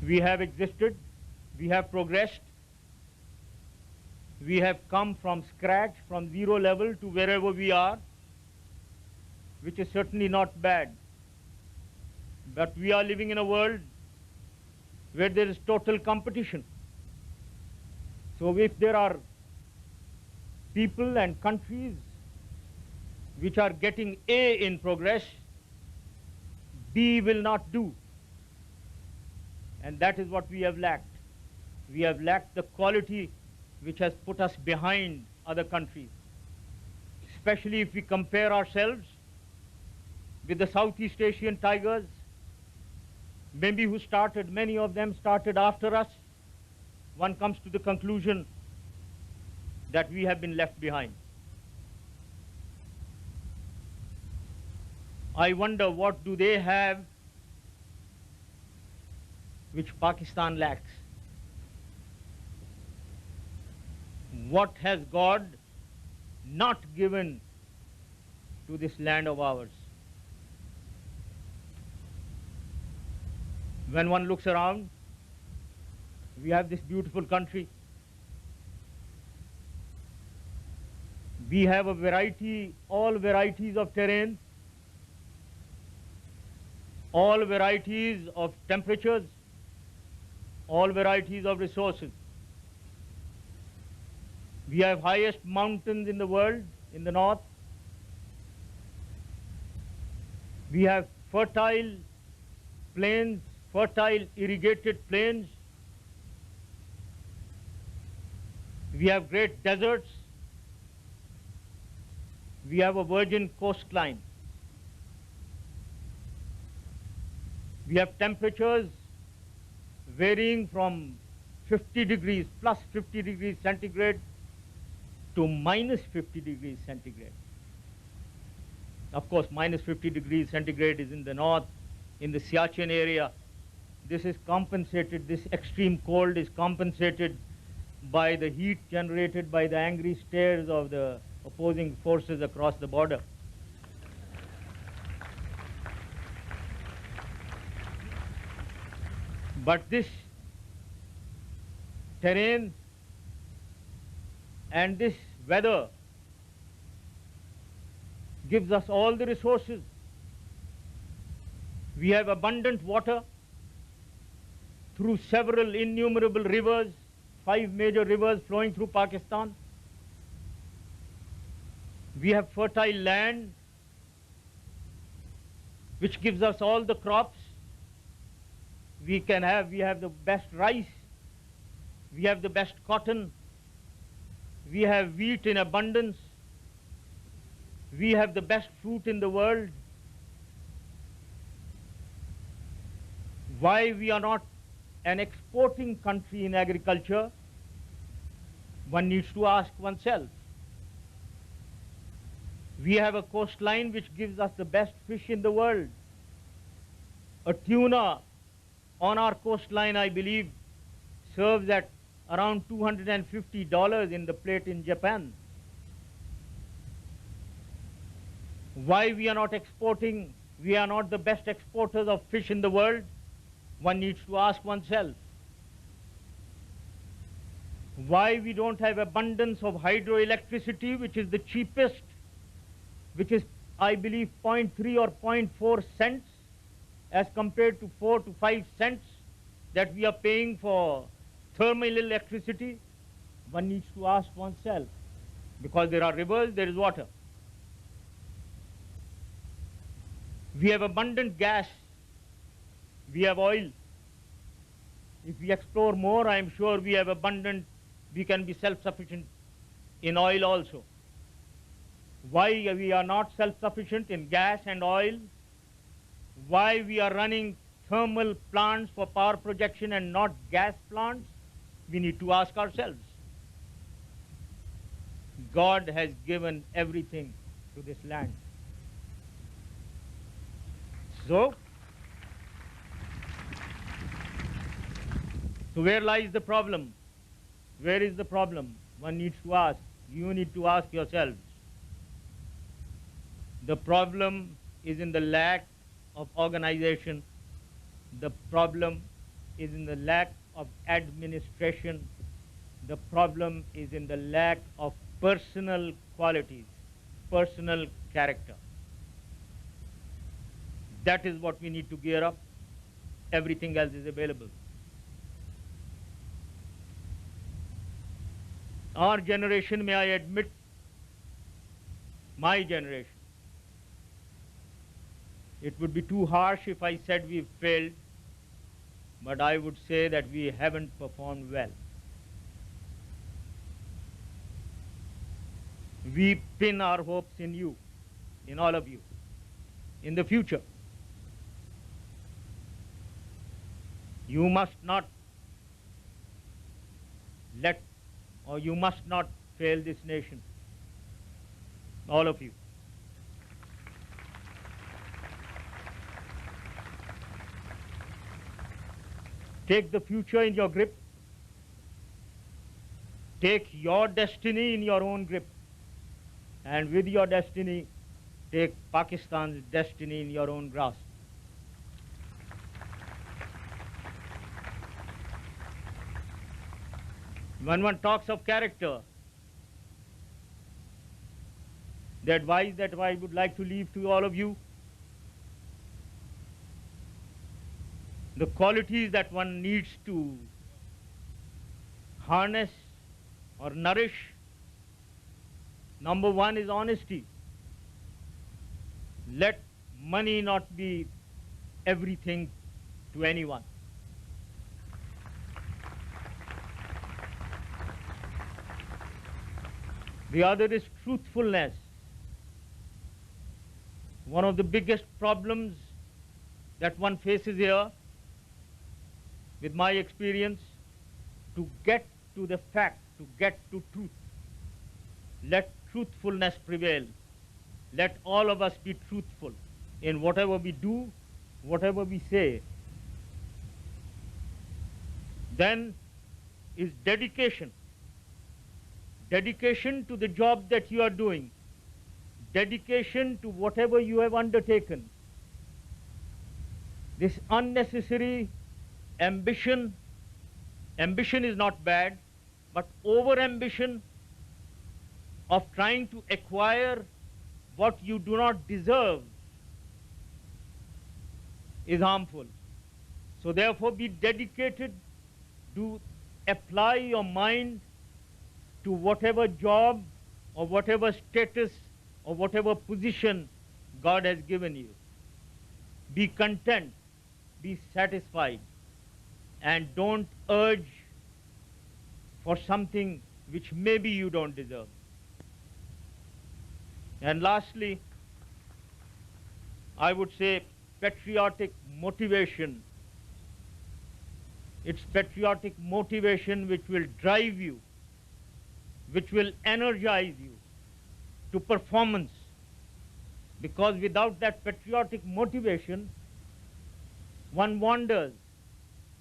We have existed, we have progressed, we have come from scratch, from zero level to wherever we are, which is certainly not bad. But we are living in a world where there is total competition. So if there are people and countries which are getting A in progress, B will not do. And that is what we have lacked. We have lacked the quality which has put us behind other countries, especially if we compare ourselves with the Southeast Asian tigers, maybe who started, many of them started after us. One comes to the conclusion that we have been left behind. I wonder what do they have which Pakistan lacks. What has God not given to this land of ours? When one looks around, we have this beautiful country. We have a variety, all varieties of terrain, all varieties of temperatures, all varieties of resources. We have highest mountains in the world, in the north. We have fertile plains, fertile irrigated plains. We have great deserts. We have a virgin coastline. We have temperatures varying from 50 degrees, plus 50 degrees centigrade, to minus 50 degrees centigrade. Of course, minus 50 degrees centigrade is in the north, in the Siachen area. This is compensated, this extreme cold is compensated by the heat generated by the angry stares of the opposing forces across the border. But this terrain and this weather gives us all the resources. We have abundant water through several innumerable rivers, 5 major rivers flowing through Pakistan. We have fertile land which gives us all the crops. We have the best rice, we have the best cotton, we have wheat in abundance, we have the best fruit in the world. Why we are not an exporting country in agriculture, one needs to ask oneself. We have a coastline which gives us the best fish in the world. A tuna on our coastline, I believe, serves at around $250 in the plate in Japan. Why we are not exporting, we are not the best exporters of fish in the world, one needs to ask oneself. Why we don't have abundance of hydroelectricity, which is the cheapest, which is, I believe, 0.3 or 0.4 cents, as compared to 4 to 5 cents that we are paying for thermal electricity, one needs to ask oneself. Because there are rivers, there is water. We have abundant gas. We have oil. If we explore more, I am sure we have abundant, we can be self-sufficient in oil also. Why we are not self-sufficient in gas and oil? Why we are running thermal plants for power projection and not gas plants? we need to ask ourselves. God has given everything to this land. So where lies the problem? Where is the problem? One needs to ask. You need to ask yourselves. The problem is in the lack of organization. The problem is in the lack of administration. The problem is in the lack of personal qualities, personal character. That is what we need to gear up. Everything else is available. Our generation, may I admit, my generation, it would be too harsh if I said we've failed, but I would say that we haven't performed well. We pin our hopes in you, in all of you, in the future. You must not let, or you must not fail this nation, all of you. Take the future in your grip. Take your destiny in your own grip. And with your destiny, take Pakistan's destiny in your own grasp. When one talks of character, the advice that I would like to leave to all of you, the qualities that one needs to harness or nourish, number one is honesty. Let money not be everything to anyone. The other is truthfulness. One of the biggest problems that one faces here, with my experience, to get to the fact, to get to truth, let truthfulness prevail. Let all of us be truthful in whatever we do, whatever we say. Then is dedication. Dedication to the job that you are doing. Dedication to whatever you have undertaken. This unnecessary ambition is not bad, but over-ambition of trying to acquire what you do not deserve is harmful. So therefore be dedicated to apply your mind to whatever job or whatever status or whatever position God has given you. Be content, be satisfied, and don't urge for something which maybe you don't deserve. And lastly, I would say patriotic motivation. It's patriotic motivation which will drive you, which will energize you to performance. Because without that patriotic motivation, one wanders,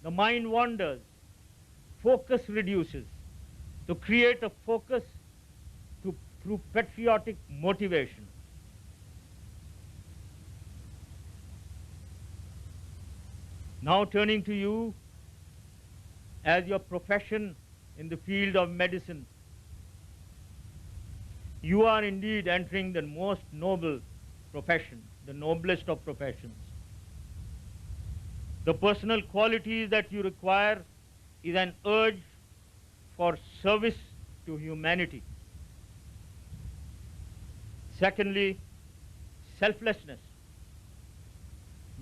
the mind wanders, focus reduces. To create a focus through patriotic motivation. Now turning to you as your profession in the field of medicine, you are indeed entering the most noble profession, the noblest of professions. The personal qualities that you require is an urge for service to humanity. Secondly, selflessness.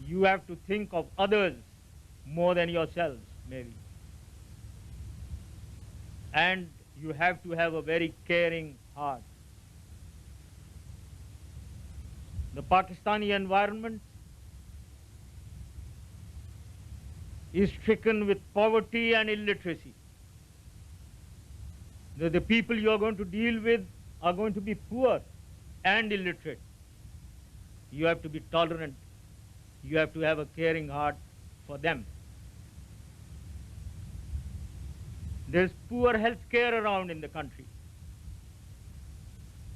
You have to think of others more than yourselves, maybe. And you have to have a very caring heart. The Pakistani environment is stricken with poverty and illiteracy. The people you are going to deal with are going to be poor and illiterate. You have to be tolerant. You have to have a caring heart for them. There's poor health care around in the country.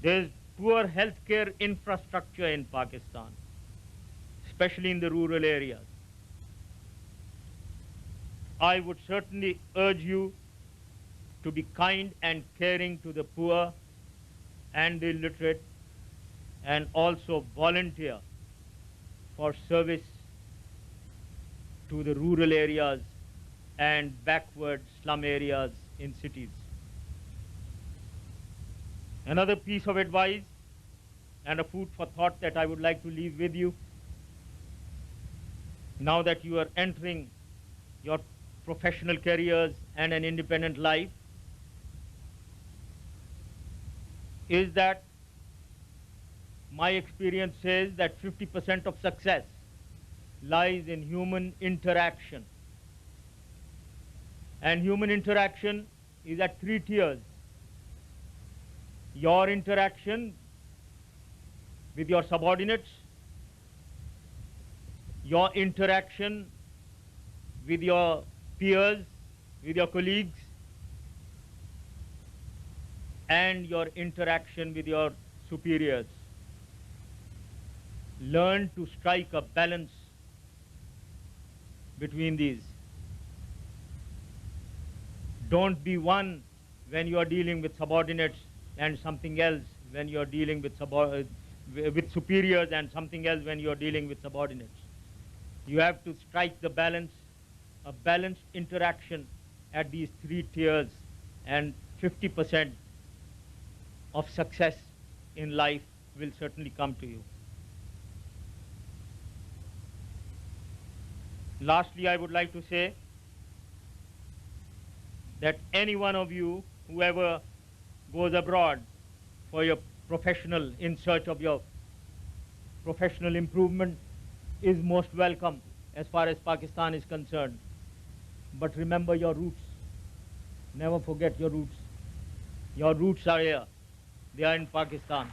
There's poor health care infrastructure in Pakistan, especially in the rural areas. I would certainly urge you to be kind and caring to the poor and the illiterate, and also volunteer for service to the rural areas and backward slum areas in cities. Another piece of advice and a food for thought that I would like to leave with you, now that you are entering your professional careers and an independent life, is that my experience says that 50% of success lies in human interaction. And human interaction is at 3 tiers. Your interaction with your subordinates, your interaction with your peers, with your colleagues, and your interaction with your superiors. Learn to strike a balance between these. Don't be one when you are dealing with subordinates and something else when you are dealing with superiors, and something else when you are dealing with subordinates. You have to strike the balance, a balanced interaction at these 3 tiers, and 50% of success in life will certainly come to you. Lastly, I would like to say that any one of you, whoever goes abroad for your professional, in search of your professional improvement, is most welcome as far as Pakistan is concerned. But remember your roots. Never forget your roots. Your roots are here. They are in Pakistan.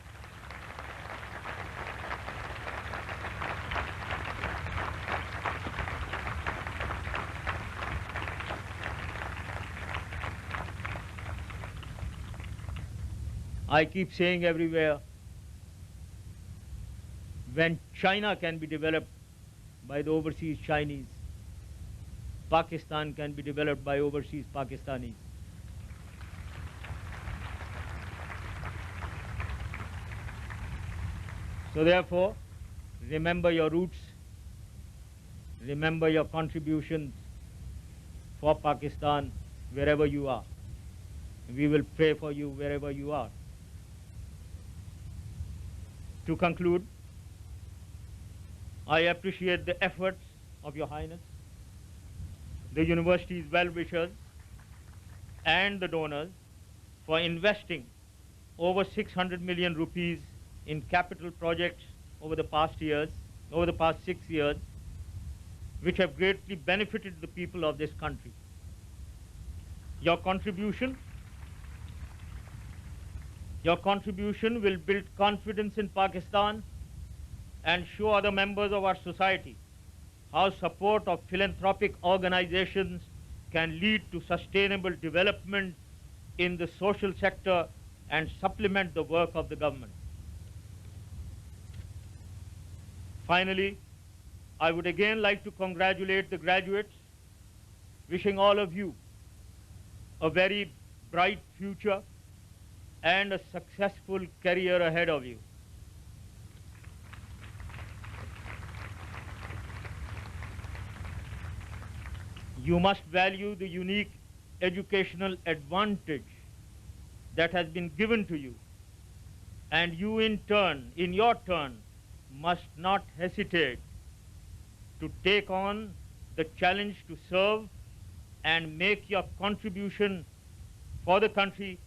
I keep saying everywhere, when China can be developed by the overseas Chinese, Pakistan can be developed by overseas Pakistanis. So therefore, remember your roots, remember your contributions for Pakistan wherever you are. We will pray for you wherever you are. To conclude, I appreciate the efforts of Your Highness, the university's well-wishers, and the donors for investing over 600 million rupees in capital projects over the past 6 years, which have greatly benefited the people of this country. Your contribution will build confidence in Pakistan and show other members of our society how support of philanthropic organizations can lead to sustainable development in the social sector and supplement the work of the government. Finally, I would again like to congratulate the graduates, wishing all of you a very bright future and a successful career ahead of you. You must value the unique educational advantage that has been given to you, and you in your turn, must not hesitate to take on the challenge to serve and make your contribution for the country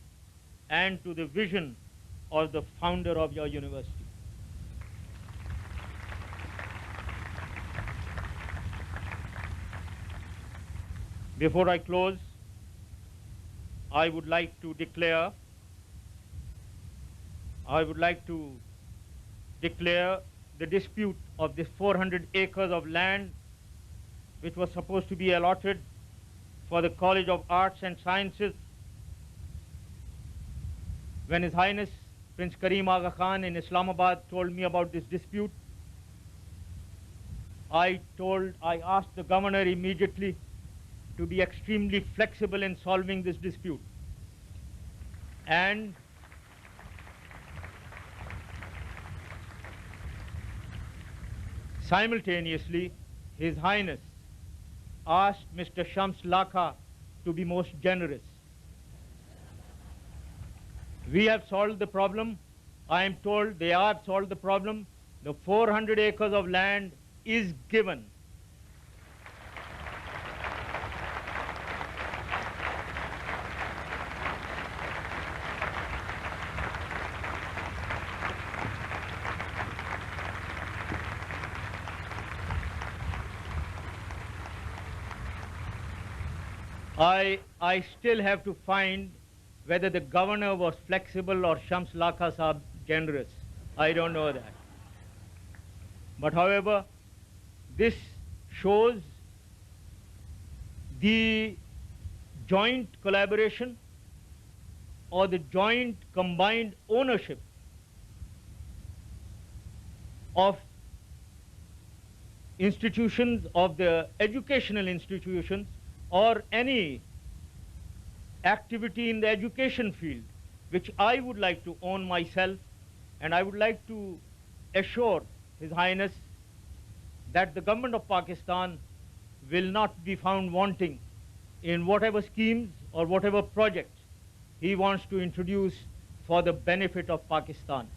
and to the vision of the founder of your university. Before I close, I would like to declare the dispute of this 400 acres of land which was supposed to be allotted for the College of Arts and Sciences. When His Highness Prince Karim Aga Khan in Islamabad told me about this dispute, I asked the governor immediately to be extremely flexible in solving this dispute. And simultaneously, His Highness asked Mr. Shams Lakha to be most generous. We have solved the problem. I am told they have solved the problem. The 400 acres of land is given. I still have to find whether the governor was flexible or Shams Lakha Sahab generous. I don't know that. But however, this shows the joint collaboration or the joint combined ownership of institutions, of the educational institutions, or any activity in the education field, which I would like to own myself, and I would like to assure His Highness that the government of Pakistan will not be found wanting in whatever schemes or whatever projects he wants to introduce for the benefit of Pakistan.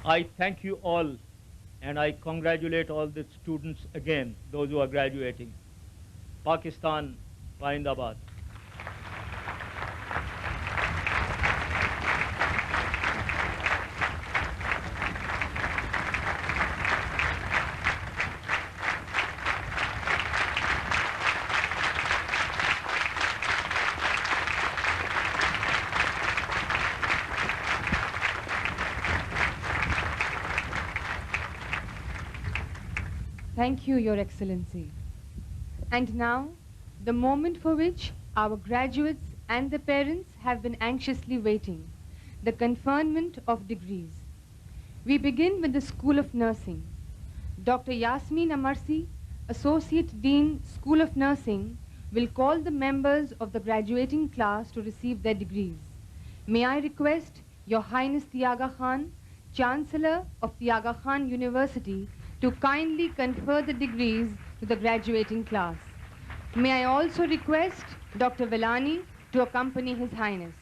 I thank you all, and I congratulate all the students again, those who are graduating. Pakistan, Zindabad. Thank you, Your Excellency. And now, the moment for which our graduates and their parents have been anxiously waiting, the conferment of degrees. We begin with the School of Nursing. Dr. Yasmin Amarsi, Associate Dean, School of Nursing, will call the members of the graduating class to receive their degrees. May I request Your Highness the Aga Khan, Chancellor of the Aga Khan University, to kindly confer the degrees to the graduating class. May I also request Dr. Vellani to accompany His Highness.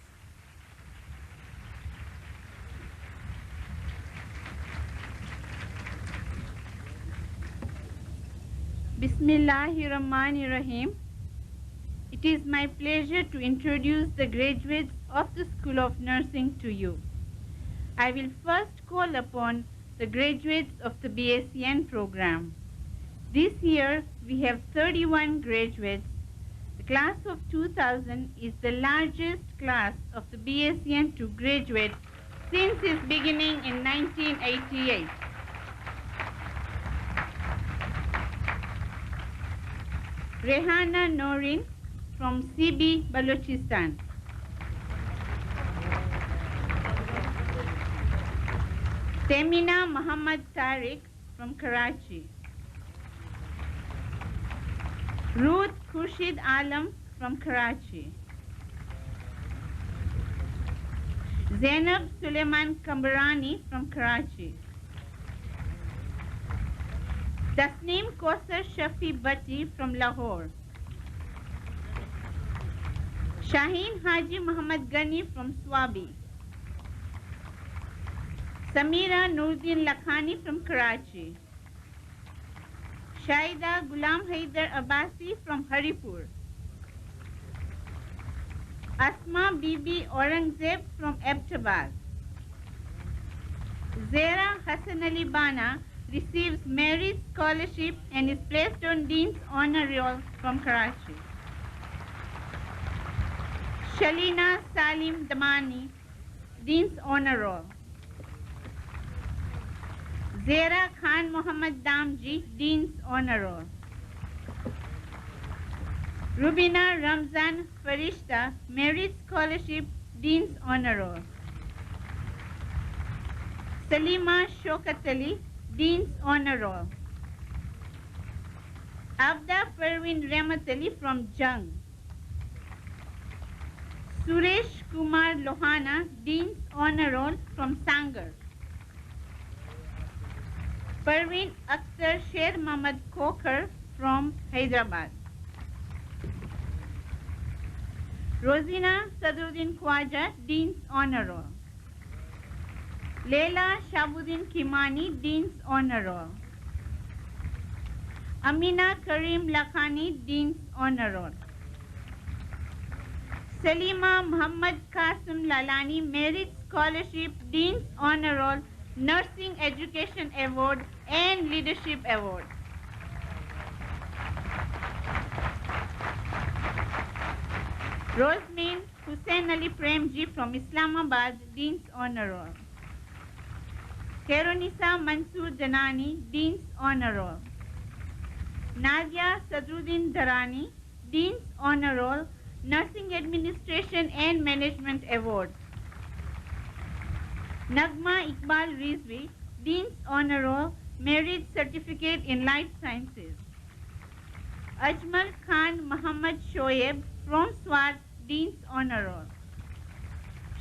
Bismillahirrahmanirrahim. It is my pleasure to introduce the graduates of the School of Nursing to you. I will first call upon the graduates of the BSN program. This year we have 31 graduates. The class of 2000 is the largest class of the BSN to graduate since its beginning in 1988. Rehana Norin from CB Balochistan. Temina Muhammad Tariq from Karachi. Ruth Khurshid Alam from Karachi. Zainab Suleiman Kambarani from Karachi. Tasneem Kausar Shafi Bhatti from Lahore. Shaheen Haji Muhammad Ghani from Swabi. Samira Nuruddin Lakhani from Karachi. Shaida Ghulam Haidar Abbasi from Haripur. Asma Bibi Aurangzeb from Abbottabad. Zera Hassan Ali Bana receives merit scholarship and is placed on Dean's Honor Roll from Karachi. Shalina Salim Damani, Dean's Honor Roll. Zera Khan Muhammad Damji, Dean's Honor Roll. Rubina Ramzan Farishta, Merit Scholarship, Dean's Honor Roll. Salima Shokat Ali, Dean's Honor Roll. Abda Parveen Rahmat Ali from Jung. Suresh Kumar Lohana, Dean's Honor Roll from Sangar. Parveen Akhtar Sher Muhammad Kokar from Hyderabad. Rosina Sadruddin Khwaja, Dean's Honor Roll. Leila Shabuddin Kimani, Dean's Honor Roll. Amina Karim Lakhani, Dean's Honor Roll. Salima Muhammad Qasim Lalani, Merit Scholarship, Dean's Honor Roll, Nursing Education Award and Leadership Award. Rosmin Hussain Ali Premji from Islamabad, Dean's Honor Roll. Keronisa Mansoor Janani, Dean's Honor Roll. Nadia Sadruddin Dharani, Dean's Honor Roll, Nursing Administration and Management Award. Nagma Iqbal Rizvi, Dean's Honor Roll, Merit Certificate in Life Sciences. Ajmal Khan Muhammad Shoaib from Swat, Dean's Honor Roll.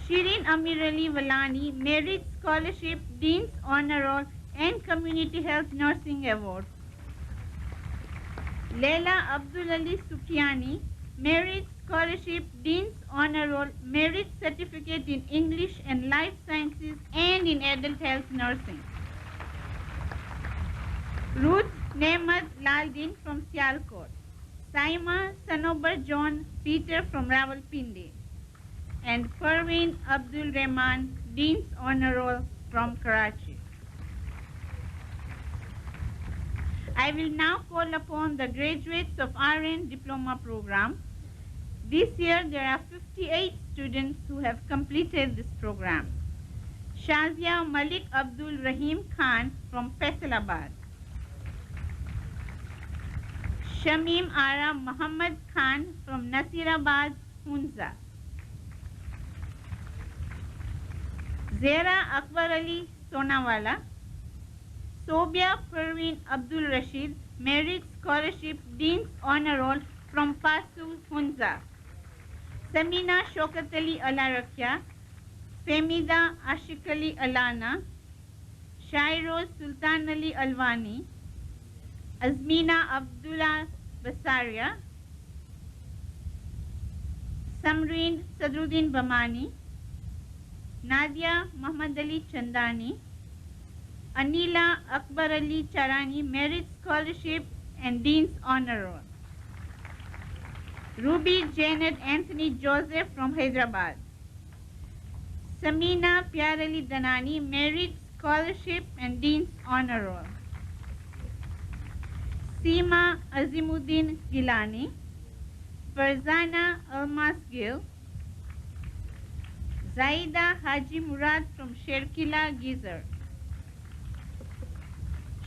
Shirin Amir Ali Walani, Merit Scholarship, Dean's Honor Roll and Community Health Nursing Award. Leila Abdul Ali Sukhiani, Merit Scholarship, Dean's Honor Roll, Merit Certificate in English and Life Sciences and in Adult Health Nursing. Ruth Nehmat Laldin from Sialkot. Saima Sanobar John Peter from Rawalpindi. And Parveen Abdul Rahman, Dean's Honor Roll from Karachi. I will now call upon the graduates of RN Diploma Program. This year there are 58 students who have completed this program. Shazia Malik Abdul Rahim Khan from Faisalabad. Shamim Ara Muhammad Khan from Nasirabad, Hunza. Zera Akbar Ali Sonawala. Sobia Parveen Abdul Rashid, Merit Scholarship, Dean's Honor Roll from Pasu, Hunza. Samina Shokat Ali Alarakya, Femida Ashik Ali Alana, Shairo Sultan Ali Alwani, Azmina Abdullah Basaria, Samreen Sadruddin Bamani, Nadia Muhammad Ali Chandani, Anila Akbar Ali Charani, Merit Scholarship and Dean's Honor Roll. Ruby Janet Anthony Joseph from Hyderabad. Samina Pyar Ali Danani, Merit Scholarship and Dean's Honor Roll. Seema Azimuddin Gilani. Farzana Almas Gil. Zaida Haji Murad from Sherkila, Gizar.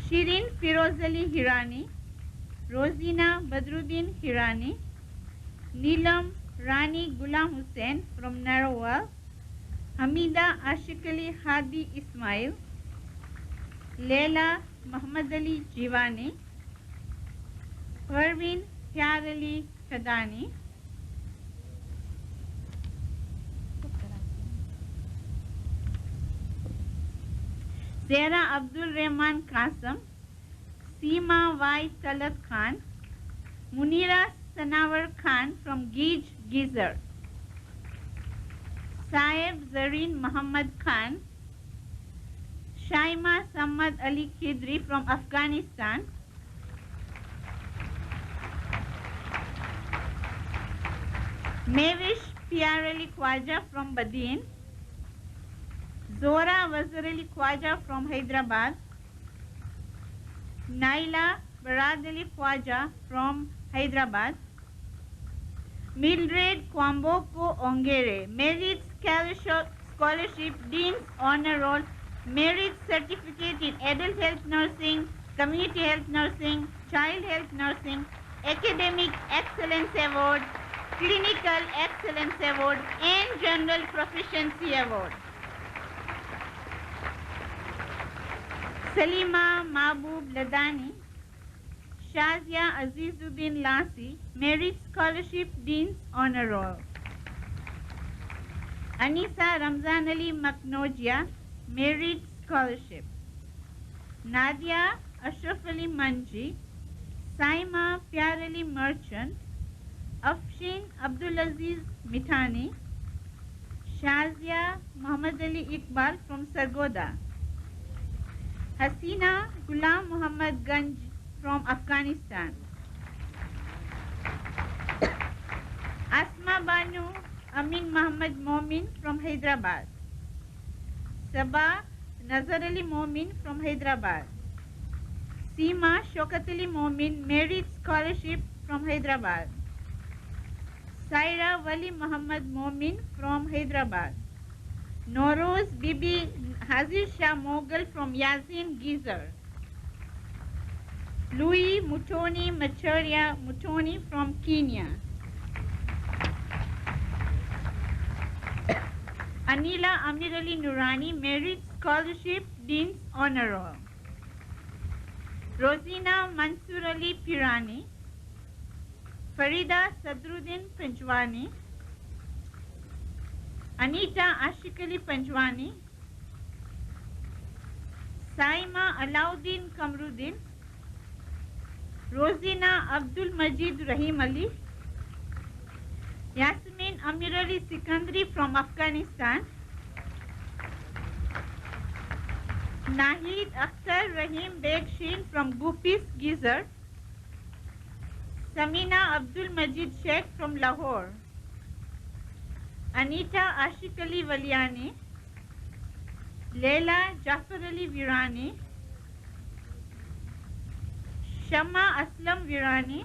Shirin Firoz Ali Hirani. Rosina Badruddin Hirani. Neelam Rani Gulam Hussain from Narawal. Hamida Ashik Ali Hadi Ismail. Leila Muhammad Ali Jivani. Parveen Pyar Ali Kadani. Zera Abdul Rahman Qasim. Seema Y. Talat Khan. Munira Sanawar Khan from Gij, Gizar. Saeb Zareen Muhammad Khan. Shaima Samad Ali Khidri from Afghanistan. Mavish Pyar Ali Khwaja from Badin, Zora Wazir Ali Khwaja from Hyderabad, Naila Barad Ali Khwaja from Hyderabad, Mildred Kwamboko Ongere, Merit Scholarship, Dean's Honor Roll, Merit Certificate in Adult Health Nursing, Community Health Nursing, Child Health Nursing, Academic Excellence Award, Clinical Excellence Award, and General Proficiency Award. Salima Mahbub Ladani, Shazia Azizuddin Lasi, Merit Scholarship, Dean's Honor Roll. Anisa Ramzan Ali Maknojia, Merit Scholarship. Nadia Ashraf Ali Manji, Saima Pyar Ali Merchant, Afshin Abdulaziz Mithani, Shazia Muhammad Ali Iqbal from Sargoda, Hasina Ghulam Muhammad Ganj from Afghanistan, Asma Banu Amin Muhammad Momin from Hyderabad, Sabah Nazar Ali Momin from Hyderabad, Seema Shaukat Ali Momin, Merit Scholarship from Hyderabad, Saira Wali Muhammad Momin from Hyderabad, Noroz Bibi Hazir Shah Moghal from Yazin Gizer, Louis Mutoni Macharia Mutoni from Kenya, Anila Amir Ali Nurani, Merit Scholarship, Dean's Honor Roll, Rosina Mansur Ali Pirani, Farida Sadruddin Panjwani, Anita Ashik Ali Panjwani, Saima Alauddin Kamruddin, Rosina Abdul Majid Rahim Ali, Yasmin Amir Ali Sikandri from Afghanistan, Nahid Akhtar Rahim Beg Sheen from Gupis Gizer, Samina Abdul Majid Sheikh from Lahore, Anita Ashik Ali Waliani, Leila Jafar Ali Virani, Shama Aslam Virani,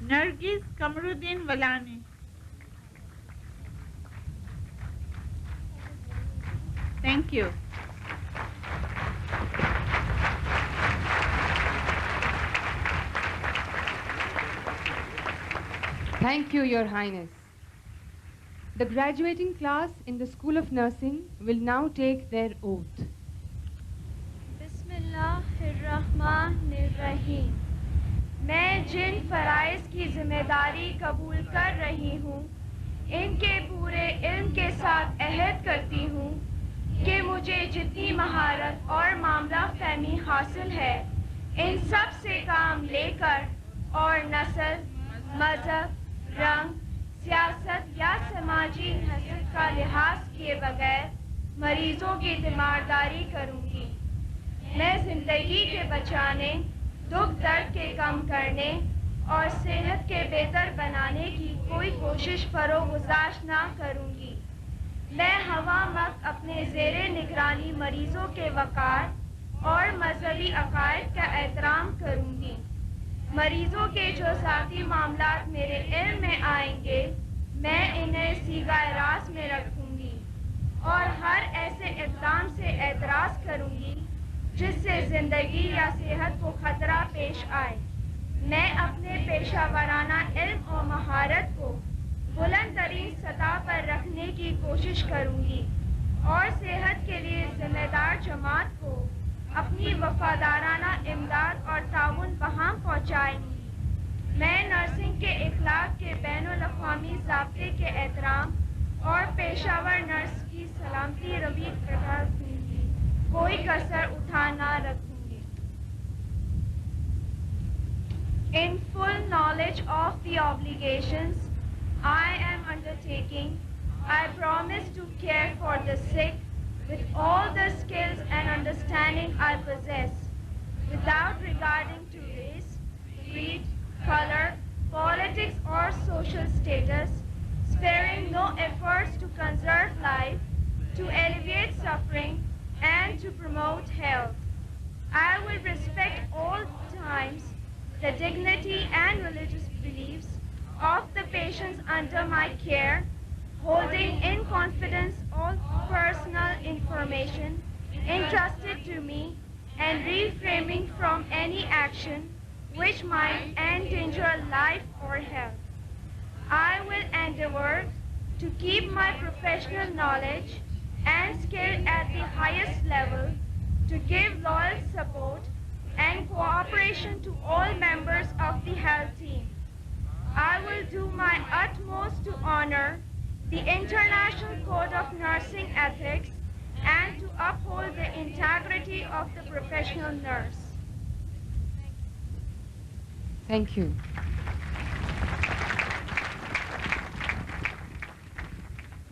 Nargis Kamruddin Walani. Thank you. Thank you, Your Highness. The graduating class in the School of Nursing will now take their oath. बिस्मिल्लाहिर्रहमानिर्रहीम। मैं जिन फ़राइज़ की ज़िम्मेदारी कबूल कर रही हूँ, इनके पूरे इल्म के साथ अहद करती हूँ कि मुझे जितनी महारत और मामला फहमी हासिल है, इन सब से काम लेकर और नस्ल, मज़हब, रंग, सियासत या समाजी हैसियत का लिहाज किए बगैर मरीजों की तीमारदारी करूँगी। मैं ज़िंदगी के बचाने, दुख दर्द के कम करने और सेहत के बेहतर बनाने की कोई कोशिश फरोगुज़ार ना करूँगी। मैं हवा वक्त अपने ज़ेरे निगरानी मरीजों के वक़ार और मजहबी अकायद का एहतराम करूँगी। मरीजों के जो ज़ाती मामलात मेरे इल्म में आएंगे, मैं इन्हें सीगाए रास में रखूँगी और हर ऐसे इक़दाम से एतराज़ करूँगी जिससे ज़िंदगी या सेहत को ख़तरा पेश आए। मैं अपने पेशा-वराना इल्म और महारत को बुलंद तरीन सतह पर रखने की कोशिश करूँगी और सेहत के लिए ज़िम्मेदार जमात को अपनी वफादाराना इमदाद और ताउन बहाम पहुँचाएँगी। मैं नर्सिंग के इखलाक के बैनुल-अक़वामी ज़ाब्ते के एहतराम और पेशावर नर्स की सलामती रवी करता दूँगी, कोई कसर उठा ना रखूँगी। In full knowledge of the obligations I am undertaking, I promise to care for the sick with all the skills and understanding I possess, without regarding to race, creed, color, politics or social status, sparing no efforts to conserve life, to alleviate suffering, and to promote health. I will respect all times the dignity and religious beliefs of the patients under my care, holding in confidence all personal information entrusted to me and refraining from any action which might endanger life or health. I will endeavor to keep my professional knowledge and skill at the highest level, to give loyal support and cooperation to all members of the health team. I will do my utmost to honor the International Code of Nursing Ethics and to uphold the integrity of the professional nurse. Thank you.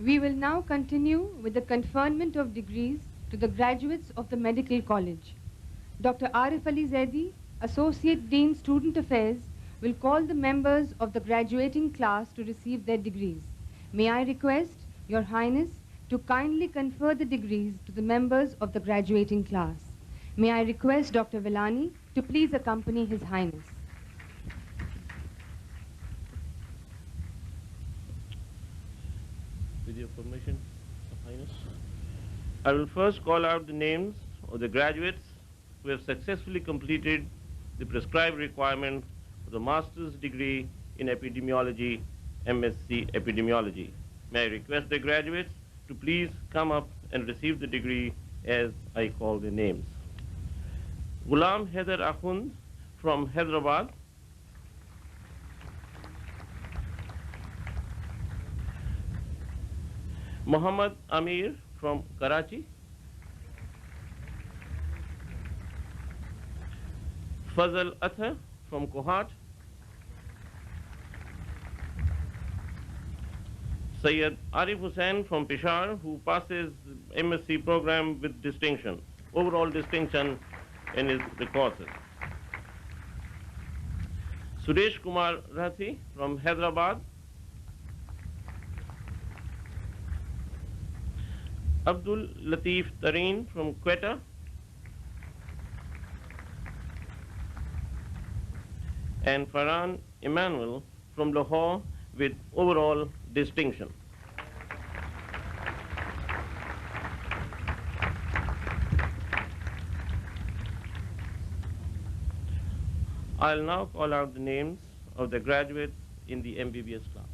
We will now continue with the conferment of degrees to the graduates of the Medical College. Dr. Arif Ali Zaidi, Associate Dean Student Affairs, will call the members of the graduating class to receive their degrees. May I request Your Highness to kindly confer the degrees to the members of the graduating class. May I request Dr. Villani to please accompany His Highness. With your permission, Your Highness, I will first call out the names of the graduates who have successfully completed the prescribed requirement for the master's degree in epidemiology, MSc Epidemiology. May I request the graduates to please come up and receive the degree as I call their names. Ghulam Haider Akhund from Hyderabad. Muhammad Amir from Karachi. Fazal Athar from Kohat. Sayyid Arif Hussain from Peshawar, who passes MSc program with distinction, overall distinction in his courses. Suresh Kumar Rathi from Hyderabad. Abdul Latif Tareen from Quetta. And Farhan Emmanuel from Lahore with overall distinction. I'll now call out the names of the graduates in the MBBS class.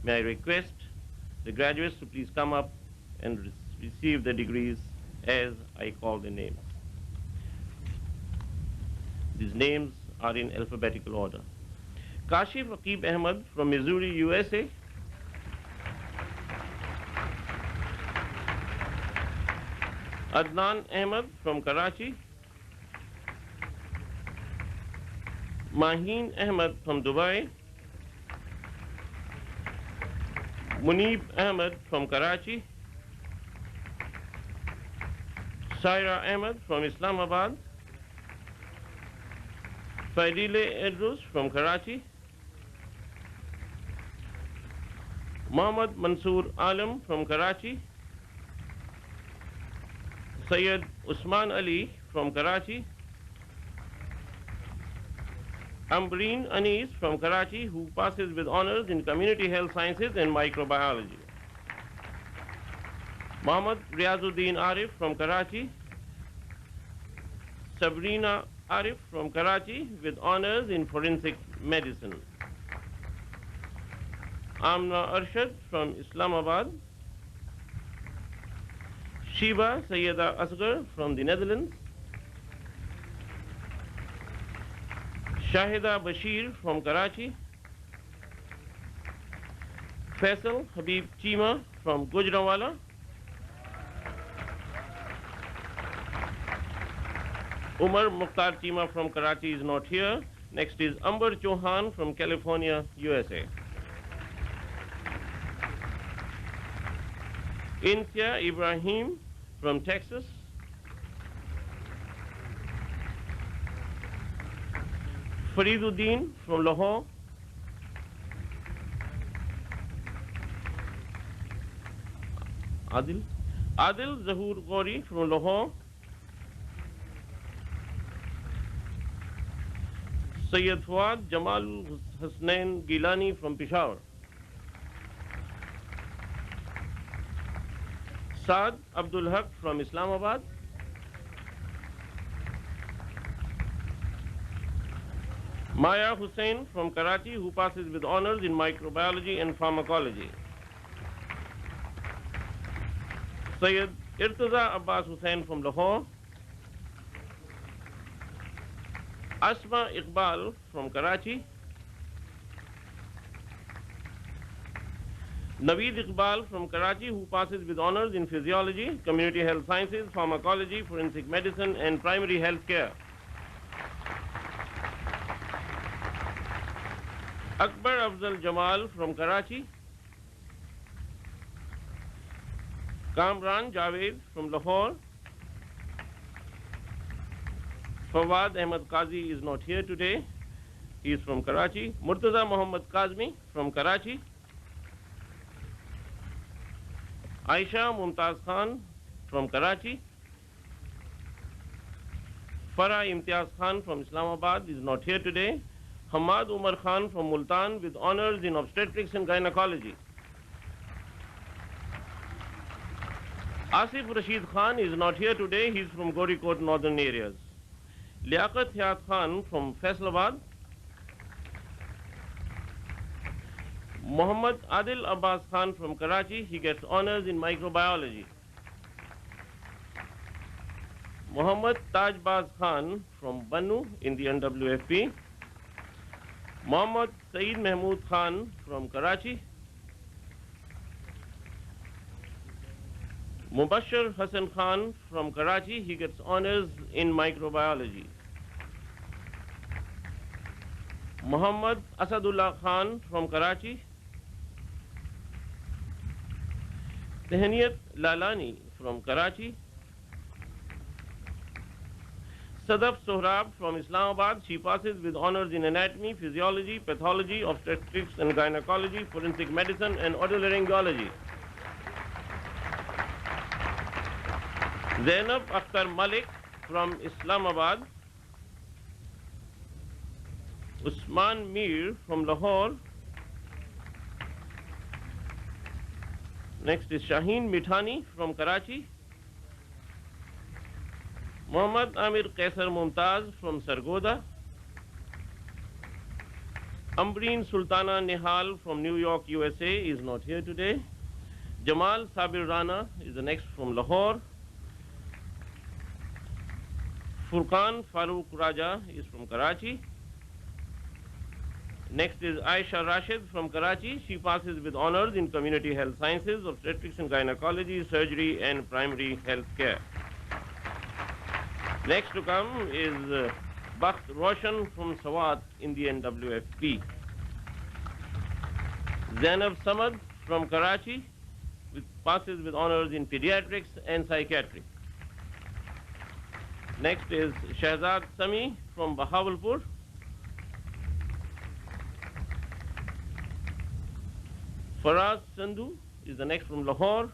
May I request the graduates to please come up and receive the degrees as I call the names. These names are in alphabetical order. Kashif Aqib Ahmad from Missouri, USA. Adnan Ahmad from Karachi. Maheen Ahmad from Dubai. Munib Ahmad from Karachi. Saira Ahmad from Islamabad. Faidile Edrus from Karachi. Muhammad Mansoor Alam from Karachi. Sayyid Usman Ali from Karachi. Ambreen Anis from Karachi, who passes with honors in community health sciences and microbiology. Muhammad Riazuddin Arif from Karachi. Sabrina Arif from Karachi with honors in forensic medicine. Amna Arshad from Islamabad. Shiba Sayyeda Asghar from the Netherlands. Shahida Bashir from Karachi. Faisal Habib Chima from Gujranwala. Umar Mukhtar Chima from Karachi is not here. Next is Amber Chauhan from California, USA. Intia Ibrahim from Texas. Fariduddin from Lahore. Adil Zahur Gori from Lahore. Sayyid Fuad Jamal Husnain Gilani from Peshawar. Saad Abdul Haq from Islamabad. Maya Hussain from Karachi, who passes with honors in microbiology and pharmacology. Sayyid Irtaza Abbas Hussain from Lahore. Asma Iqbal from Karachi. Naveed Iqbal from Karachi, who passes with honors in physiology, community health sciences, pharmacology, forensic medicine, and primary health care. Akbar Afzal Jamal from Karachi. Kamran Javed from Lahore. Fawad Ahmad Qazi is not here today. He is from Karachi. Murtaza Muhammad Kazmi from Karachi. Aisha Mumtaz Khan from Karachi. Farah Imtiaz Khan from Islamabad is not here today. Hamad Umar Khan from Multan with honors in obstetrics and gynecology. Asif Rashid Khan is not here today. He is from Gorikot northern areas. Liaqat Hayat Khan from Faisalabad. Muhammad Adil Abbas Khan from Karachi. He gets honors in microbiology. Muhammad Tajbaz Khan from Bannu in the NWFP. Muhammad Saeed Mahmood Khan from Karachi. Mubashir Hassan Khan from Karachi, he gets honors in microbiology. Muhammad Asadullah Khan from Karachi. Tehniyat Lalani from Karachi. Sadaf Sohrab from Islamabad, she passes with honors in anatomy, physiology, pathology, obstetrics and gynecology, forensic medicine and otolaryngology. Zainab Akhtar Malik from Islamabad. Usman Mir from Lahore. Next is Shaheen Mithani from Karachi. Muhammad Amir Kaisar Mumtaz from Sargoda. Ambreen Sultana Nihal from New York, USA is not here today. Jamal Sabir Rana is the next from Lahore. Furqan Farooq Raja is from Karachi. Next is Aisha Rashid from Karachi. She passes with honors in community health sciences, obstetrics and gynecology, surgery and primary health care. Next to come is Bakht Roshan from Sawat in the NWFP. Zainab Samad from Karachi passes with honors in pediatrics and psychiatry. Next is Shahzad Sami from Bahawalpur. Faraz Sandhu is the next from Lahore.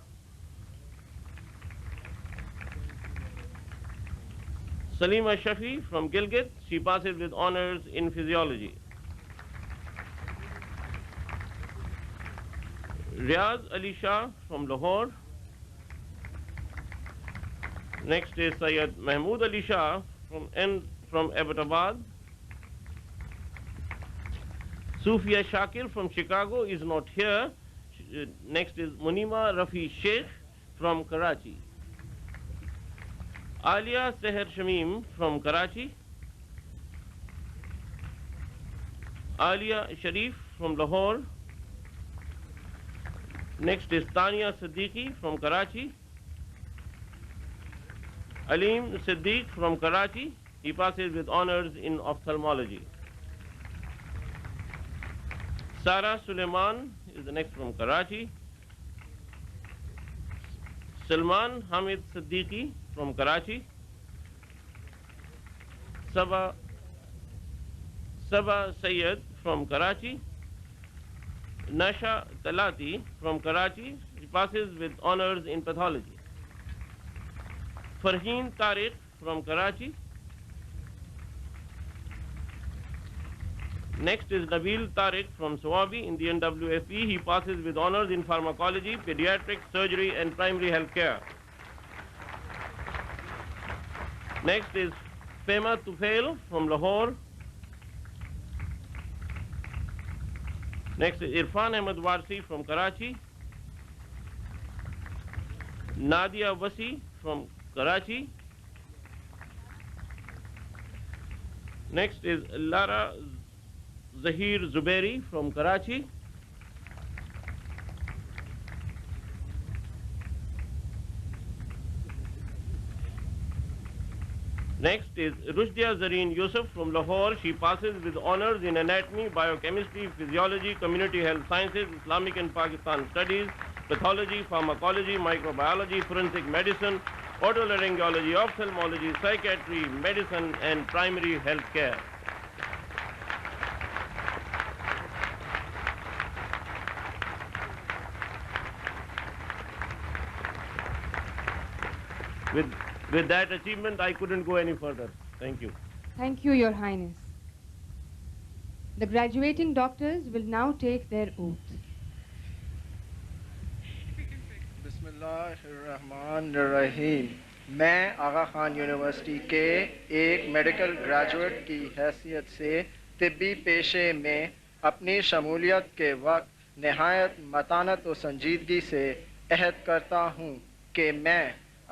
Salima Shafi from Gilgit, she passes with honors in physiology. Riaz Ali Shah from Lahore. Next is Syed Mahmood Ali Shah from Abbottabad. Sufia Shakir from Chicago is not here. Next is Munima Rafi Sheikh from Karachi. Alia Seher Shamim from Karachi. Alia Sharif from Lahore. Next is Tania Siddiqui from Karachi. Aleem Siddiq from Karachi. He passes with honors in ophthalmology. Sara Suleiman is the next from Karachi. Salman Hamid Siddiqui from Karachi. Saba Sayyed from Karachi. Nasha Talati from Karachi. She passes with honors in pathology. Farheen Tariq from Karachi. Next is Nabil Tariq from Swabi, Indian WFP. He passes with honors in pharmacology, pediatrics, surgery, and primary health care. Next is Fema Tufail from Lahore. Next is Irfan Ahmed Warsi from Karachi. Nadia Wasi from Karachi. Next is Lara Zahir Zubairi from Karachi. Next is Rushdia Zareen Yusuf from Lahore. She passes with honors in anatomy, biochemistry, physiology, community health sciences, Islamic and Pakistan studies, pathology, pharmacology, microbiology, forensic medicine, otolaryngology, ophthalmology, psychiatry, medicine, and primary health care. With that achievement, I couldn't go any further. Thank you. Thank you, Your Highness. The graduating doctors will now take their oath. बिस्मिल्लाहिर्रहमानिर्रहीम। मैं आगा Khan university के एक medical graduate की हैसियत से तिब्बी पेशे में अपनी शमूलियत के वक्त नहायत मतानत व संजीदगी से अहद करता हूँ कि मैं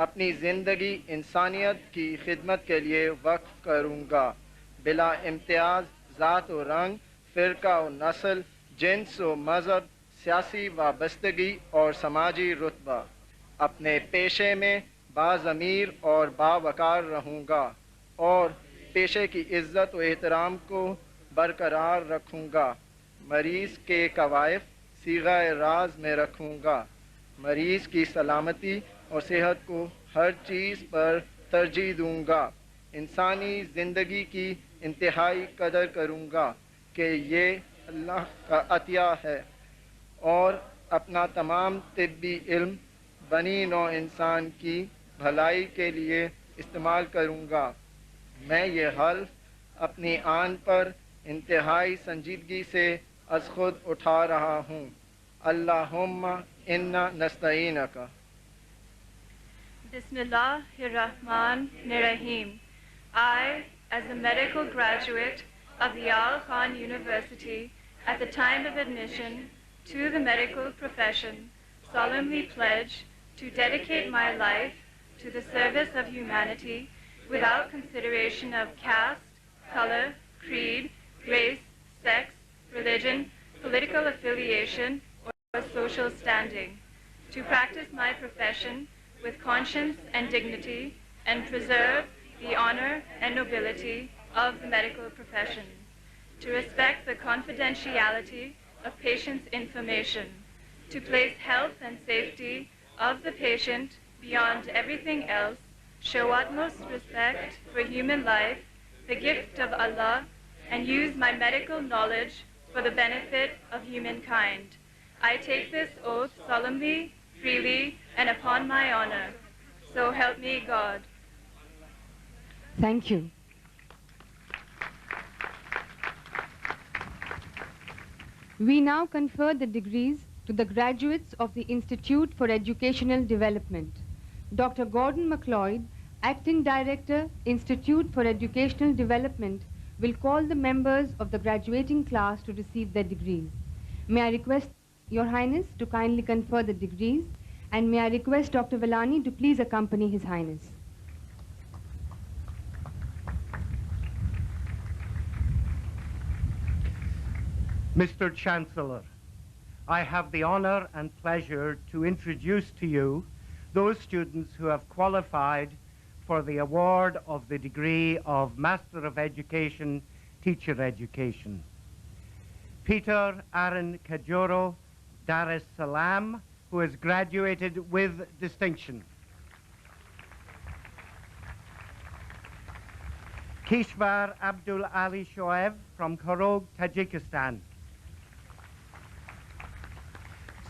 अपनी ज़िंदगी इंसानियत की खिदमत के लिए वक्फ करूँगा, बिला इम्तियाज़ ज़ात व रंग, फ़िरका व नस्ल, जिन्स व मज़हब, सियासी वाबस्तगी और समाजी रुतबा। अपने पेशे में बाज़मीर और बावकार रहूँगा और पेशे की इज़्ज़त व एहतराम को बरकरार रखूँगा। मरीज़ के कवायद सीगा राज में रखूँगा। मरीज़ की सलामती और सेहत को हर चीज़ पर तरजीह दूँगा। इंसानी ज़िंदगी की इंतहाई कदर करूँगा कि ये अल्लाह का अतिया है और अपना तमाम तिब्बी इल्म बनी नौ इंसान की भलाई के लिए इस्तेमाल करूँगा। मैं ये हल्फ अपनी आन पर इंतहाई संजीदगी से अज़ खुद उठा रहा हूँ। अल्लाहुम्मा इन्ना नस्तईनका। Bismillahirrahmanirrahim. I, as a medical graduate of the Al Khan University at the time of admission to the medical profession, solemnly pledge to dedicate my life to the service of humanity without consideration of caste, color, creed, race, sex, religion, political affiliation, or social standing, to practice my profession with conscience and dignity, and preserve the honor and nobility of the medical profession, to respect the confidentiality of patients' information, to place health and safety of the patient beyond everything else, show utmost respect for human life, the gift of Allah, and use my medical knowledge for the benefit of humankind. I take this oath solemnly, freely, and upon my honor. So help me God. Thank you. We now confer the degrees to the graduates of the Institute for Educational Development. Dr. Gordon McLeod, Acting Director, Institute for Educational Development, will call the members of the graduating class to receive their degrees. May I request Your Highness to kindly confer the degrees, and may I request Dr. Vellani to please accompany His Highness. Mr. Chancellor, I have the honor and pleasure to introduce to you those students who have qualified for the award of the degree of Master of Education, Teacher Education. Peter Aaron Kajoro Dar es Salaam, who has graduated with distinction. Kishvar Abdul Ali Shoaib from Korog, Tajikistan.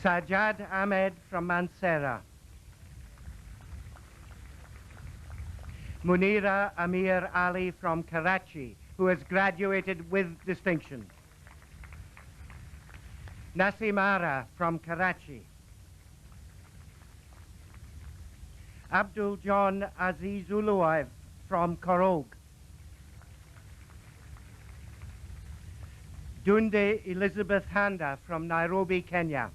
Sajjad Ahmed from Mansehra. Munira Amir Ali from Karachi, who has graduated with distinction. Nasimara from Karachi. Abdul John Azizuluev from Korog. Dunde Elizabeth Handa from Nairobi, Kenya.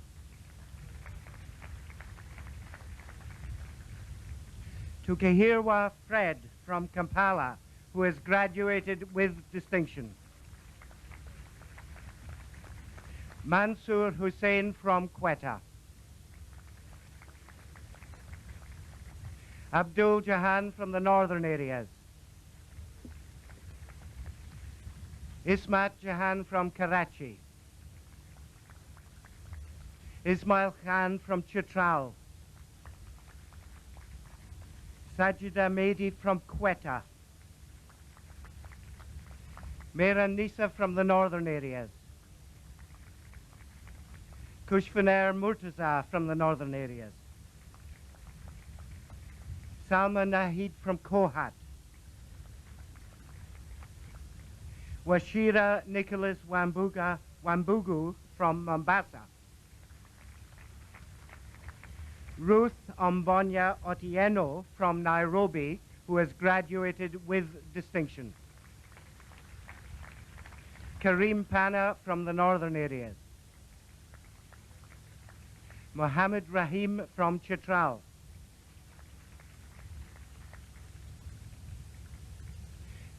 Tukahirwa Fred from Kampala, who has graduated with distinction. Mansoor Hussain from Quetta. Abdul Jahan from the northern areas. Ismat Jahan from Karachi. Ismail Khan from Chitral. Sajida Mehdi from Quetta. Mehran Nisa from the northern areas. Kushfaner Murtaza from the northern areas. Salma Nahid from Kohat. Washira Nicholas Wambugu from Mombasa. Ruth Ombonya Otieno from Nairobi, who has graduated with distinction. Karim Pana from the northern areas. Mohammed Rahim from Chitral.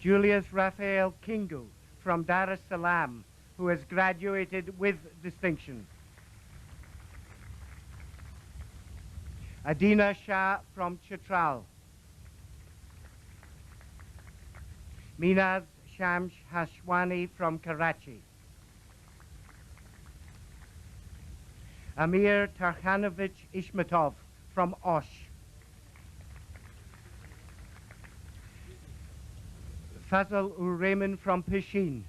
Julius Raphael Kingu from Dar es Salaam, who has graduated with distinction. Adina Shah from Chitral. Minaz Shams Hashwani from Karachi. Amir Tarkhanovich Ishmatov from Osh. Fazal ur Rahman from Pishin.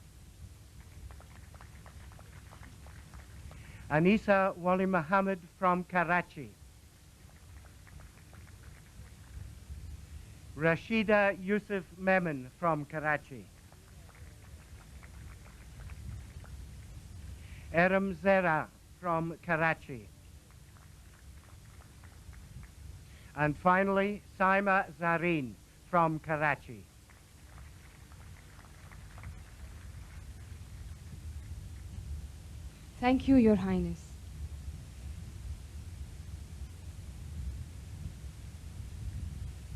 Anisa Wali Muhammad from Karachi. Rashida Yusuf Memon from Karachi. Eram Zera from Karachi. And finally, Saima Zareen from Karachi. Thank you, Your Highness.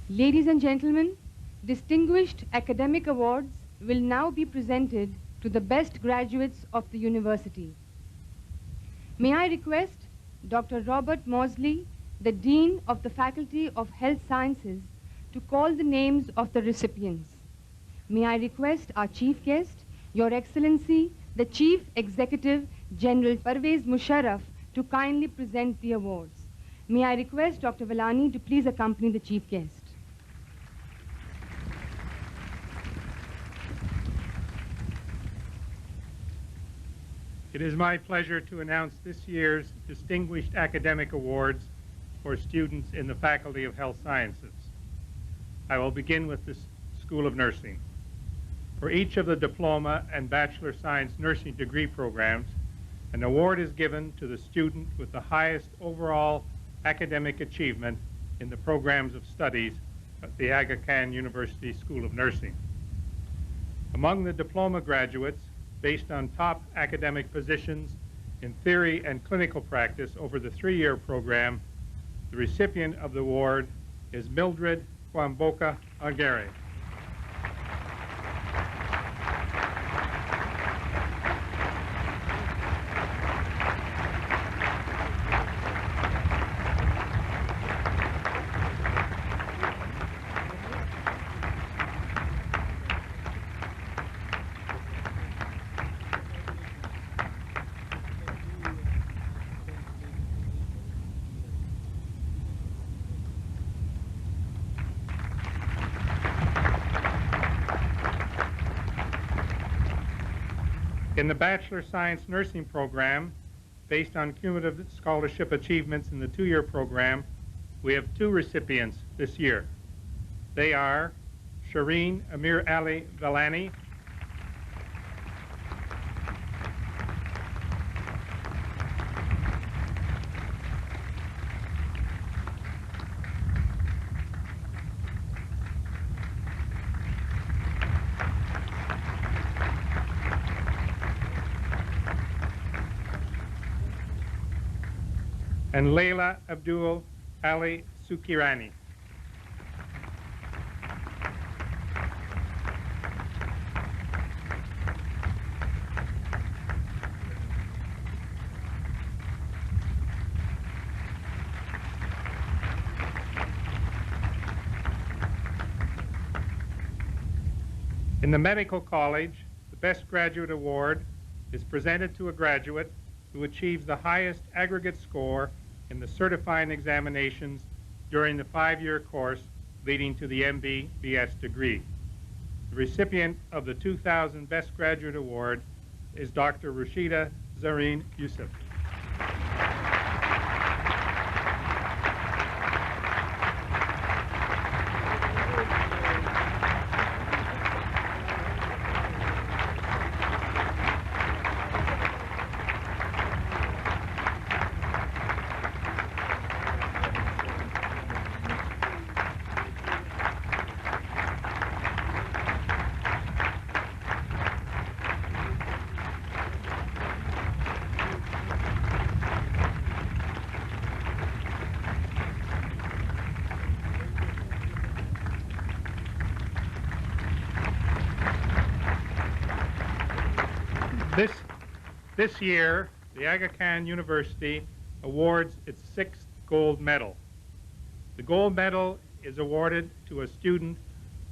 Ladies and gentlemen, distinguished academic awards will now be presented to the best graduates of the university. May I request Dr. Robert Mosley, the Dean of the Faculty of Health Sciences, to call the names of the recipients. May I request our chief guest, Your Excellency, the Chief Executive General Parvez Musharraf, to kindly present the awards. May I request Dr. Vellani to please accompany the chief guest. It is my pleasure to announce this year's Distinguished Academic Awards for students in the Faculty of Health Sciences. I will begin with the School of Nursing. For each of the Diploma and Bachelor Science Nursing degree programs, an award is given to the student with the highest overall academic achievement in the programs of studies at the Aga Khan University School of Nursing. Among the diploma graduates, based on top academic positions in theory and clinical practice over the 3-year program, the recipient of the award is Mildred Kwamboka Agere. In the Bachelor Science Nursing program, based on cumulative scholarship achievements in the two-year program, we have two recipients this year. They are Shireen Amir Ali Valani and Layla Abdul Ali Sukirani. In the medical college, the Best Graduate Award is presented to a graduate who achieves the highest aggregate score in the certifying examinations during the 5-year course leading to the MB/BS degree. The recipient of the 2000 Best Graduate Award is Dr. Rashida Zareen Yusuf. This year, the Aga Khan University awards its 6th gold medal. The gold medal is awarded to a student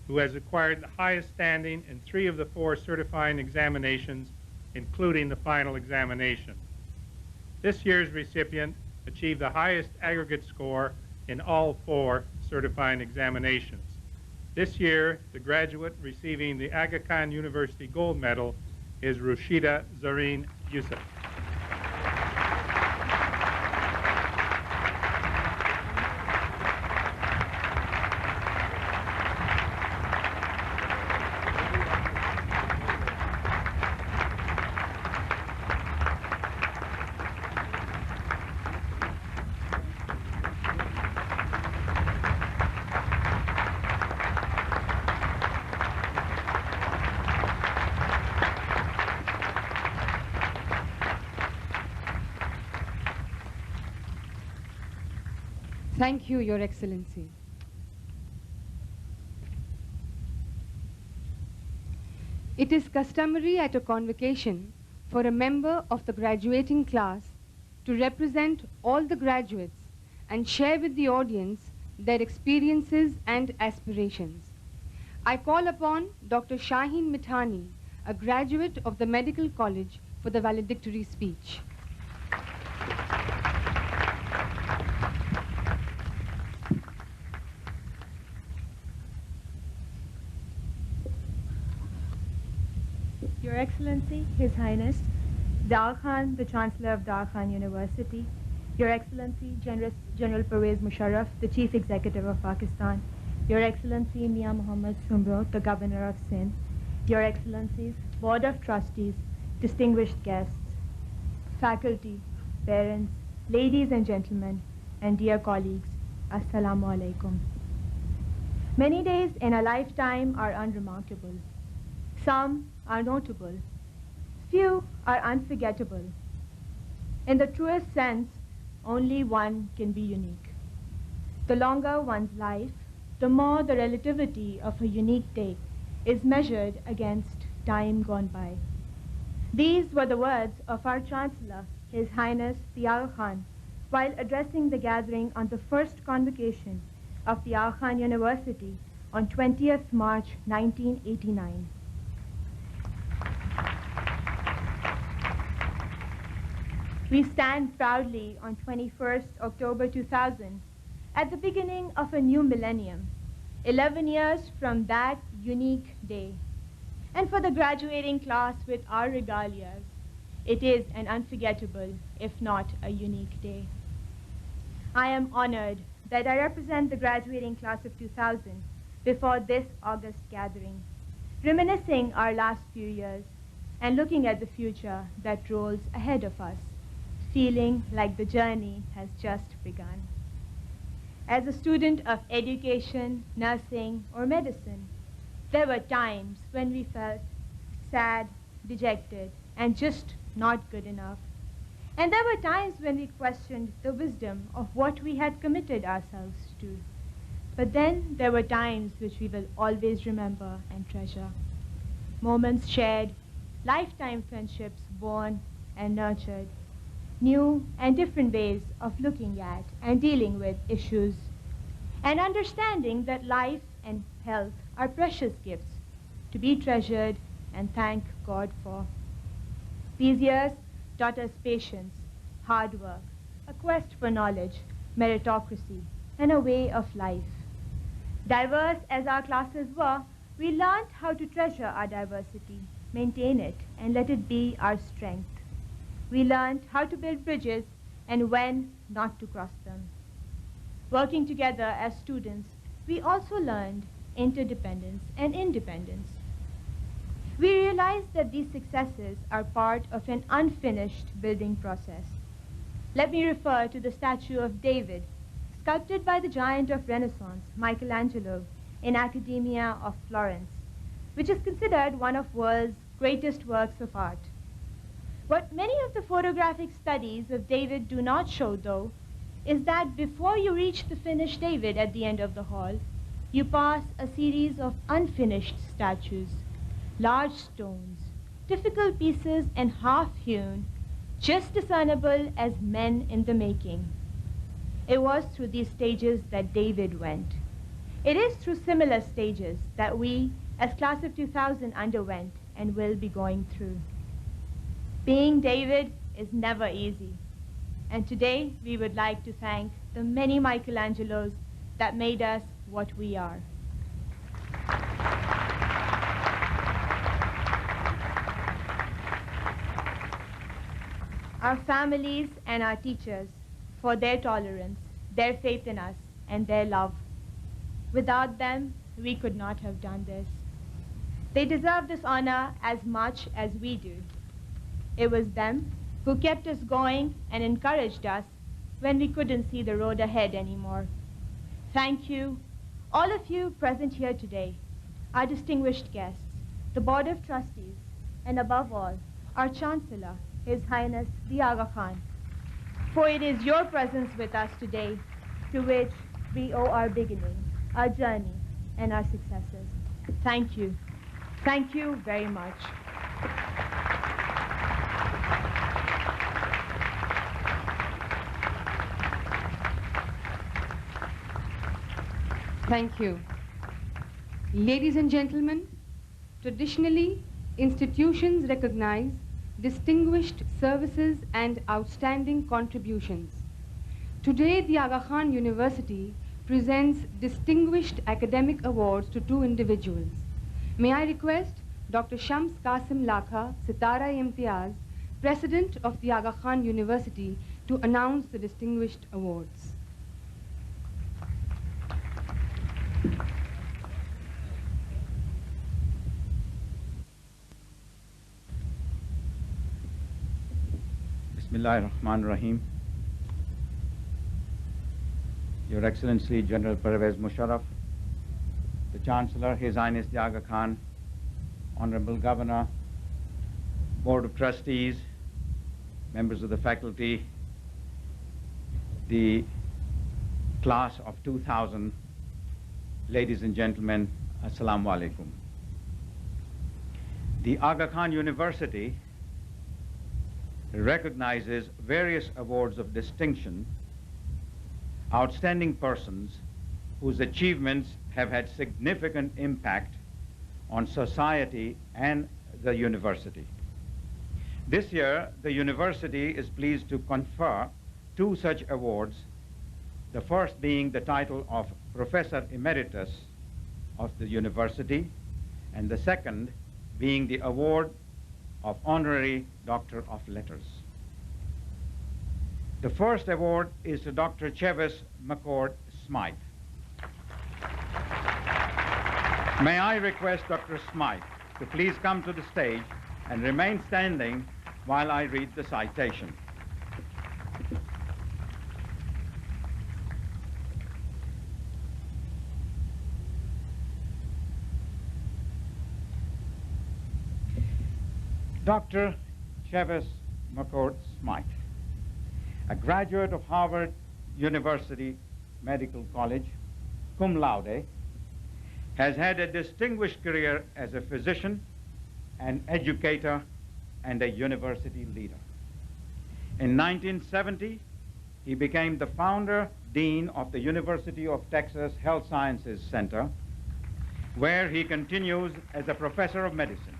who has acquired the highest standing in 3 of the 4 certifying examinations, including the final examination. This year's recipient achieved the highest aggregate score in all 4 certifying examinations. This year, the graduate receiving the Aga Khan University gold medal is Rashida Zareen Yusuf. Thank you, Your Excellency. It is customary at a convocation for a member of the graduating class to represent all the graduates and share with the audience their experiences and aspirations. I call upon Dr. Shaheen Mithani, a graduate of the Medical College, for the valedictory speech. Your Excellency, His Highness, Dal Khan, the Chancellor of Dal Khan University, Your Excellency, General Pervez Musharraf, the Chief Executive of Pakistan, Your Excellency, Mia Muhammad Sumro, the Governor of Sindh, Your Excellencies, Board of Trustees, distinguished guests, faculty, parents, ladies and gentlemen, and dear colleagues, Assalamu alaikum. Many days in a lifetime are unremarkable. Some are notable. Few are unforgettable. In the truest sense, only one can be unique. The longer one's life, the more the relativity of a unique day is measured against time gone by. These were the words of our Chancellor, His Highness the Aga Khan, while addressing the gathering on the first convocation of the Aga Khan University on 20th March 1989. We stand proudly on 21st October 2000 at the beginning of a new millennium, 11 years from that unique day. And for the graduating class with our regalias, It is an unforgettable, if not a unique day. I am honored that I represent the graduating class of 2000 before this August gathering, reminiscing our last few years and looking at the future that rolls ahead of us, feeling like the journey has just begun. As a student of education, nursing, or medicine, there were times when we felt sad, dejected, and just not good enough. And there were times when we questioned the wisdom of what we had committed ourselves to. But then there were times which we will always remember and treasure. Moments shared, lifetime friendships born and nurtured, new and different ways of looking at and dealing with issues, and understanding that life and health are precious gifts to be treasured and thank God for. These years taught us patience, hard work, a quest for knowledge, meritocracy, and a way of life. Diverse as our classes were, we learned how to treasure our diversity, maintain it, and let it be our strength. We learned how to build bridges and when not to cross them. Working together as students, we also learned interdependence and independence. We realized that these successes are part of an unfinished building process. Let me refer to the statue of David, sculpted by the giant of Renaissance, Michelangelo, in Accademia of Florence, which is considered one of the world's greatest works of art. What many of the photographic studies of David do not show, though, is that before you reach the finished David at the end of the hall, you pass a series of unfinished statues, large stones, difficult pieces and half-hewn, just discernible as men in the making. It was through these stages that David went. It is through similar stages that we, as class of 2000, underwent and will be going through. Being David is never easy. And today we would like to thank the many Michelangelos that made us what we are. Our families and our teachers for their tolerance, their faith in us, and their love. Without them, we could not have done this. They deserve this honor as much as we do. It was them who kept us going and encouraged us when we couldn't see the road ahead anymore. Thank you, all of you present here today, our distinguished guests, the Board of Trustees, and above all, our Chancellor, His Highness the Aga Khan, for it is your presence with us today to which we owe our beginning, our journey, and our successes. Thank you. Thank you very much. Thank you. Ladies and gentlemen, traditionally, institutions recognize distinguished services and outstanding contributions. Today, the Aga Khan University presents distinguished academic awards to two individuals. May I request Dr. Shams Qasim Lakha, Sitara-e-Imtiaz, President of the Aga Khan University, to announce the distinguished awards. Bismillahirrahmanirrahim. Your Excellency General Pervez Musharraf, the Chancellor, His Highness the Aga Khan, Honorable Governor, Board of Trustees, members of the faculty, the class of 2000, ladies and gentlemen, Assalamu alaikum. The Aga Khan University recognizes various awards of distinction, outstanding persons whose achievements have had significant impact on society and the university. This year, the university is pleased to confer two such awards, the first being the title of Professor Emeritus of the university, and the second being the award of Honorary Doctor of Letters. The first award is to Dr. Chevis McCord Smythe. May I request Dr. Smythe to please come to the stage and remain standing while I read the citation. Dr. Chevis McCord Smythe, a graduate of Harvard University Medical College, cum laude, has had a distinguished career as a physician, an educator, and a university leader. In 1970, he became the founder dean of the University of Texas Health Sciences Center, where he continues as a professor of medicine.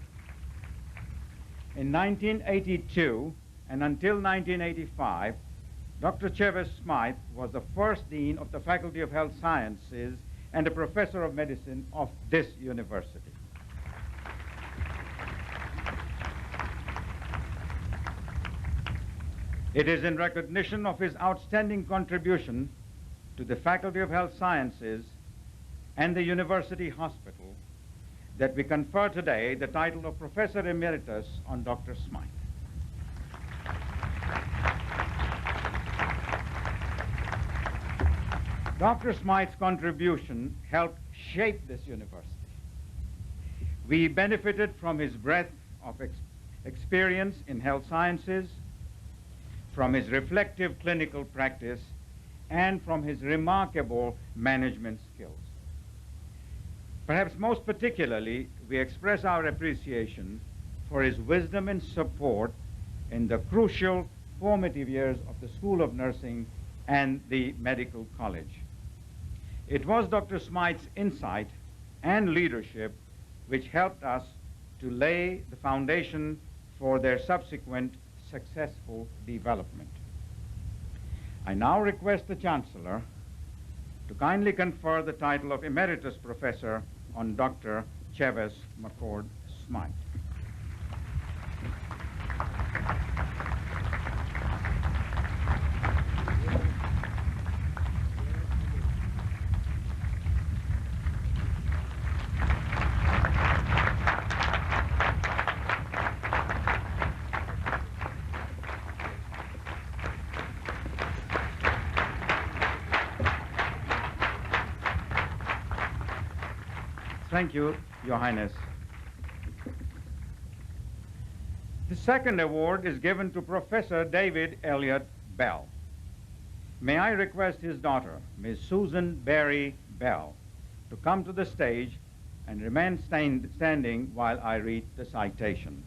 In 1982 and until 1985, Dr. Chevis Smythe was the first dean of the Faculty of Health Sciences and a professor of medicine of this university. It is in recognition of his outstanding contribution to the Faculty of Health Sciences and the University Hospital that we confer today the title of Professor Emeritus on Dr. Smythe. Dr. Smythe's contribution helped shape this university. We benefited from his breadth of experience in health sciences, from his reflective clinical practice, and from his remarkable management skills. Perhaps most particularly, we express our appreciation for his wisdom and support in the crucial formative years of the School of Nursing and the Medical College. It was Dr. Smythe's insight and leadership which helped us to lay the foundation for their subsequent successful development. I now request the Chancellor to kindly confer the title of Emeritus Professor on Dr. Chevis McCord Smythe. Thank you, Your Highness. The second award is given to Professor David Elliott Bell. May I request his daughter, Ms. Susan Berry Bell, to come to the stage and remain standing while I read the citation.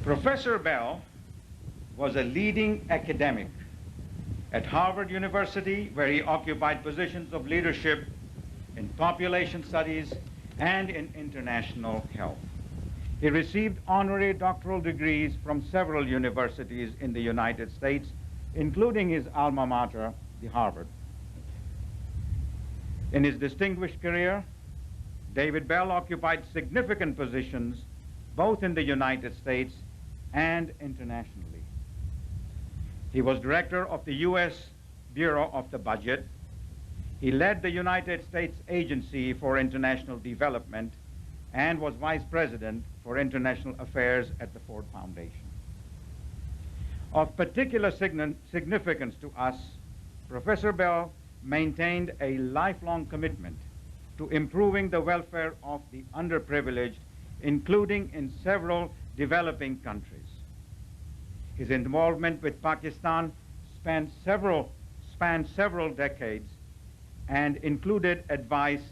Professor Bell was a leading academic at Harvard University, where he occupied positions of leadership in population studies and in international health. He received honorary doctoral degrees from several universities in the United States, including his alma mater, the Harvard. In his distinguished career, David Bell occupied significant positions both in the United States and internationally. He was director of the U.S. Bureau of the Budget. He led the United States Agency for International Development and was vice president for international affairs at the Ford Foundation. Of particular significance to us, Professor Bell maintained a lifelong commitment to improving the welfare of the underprivileged, including in several developing countries. His involvement with Pakistan spanned several decades and included advice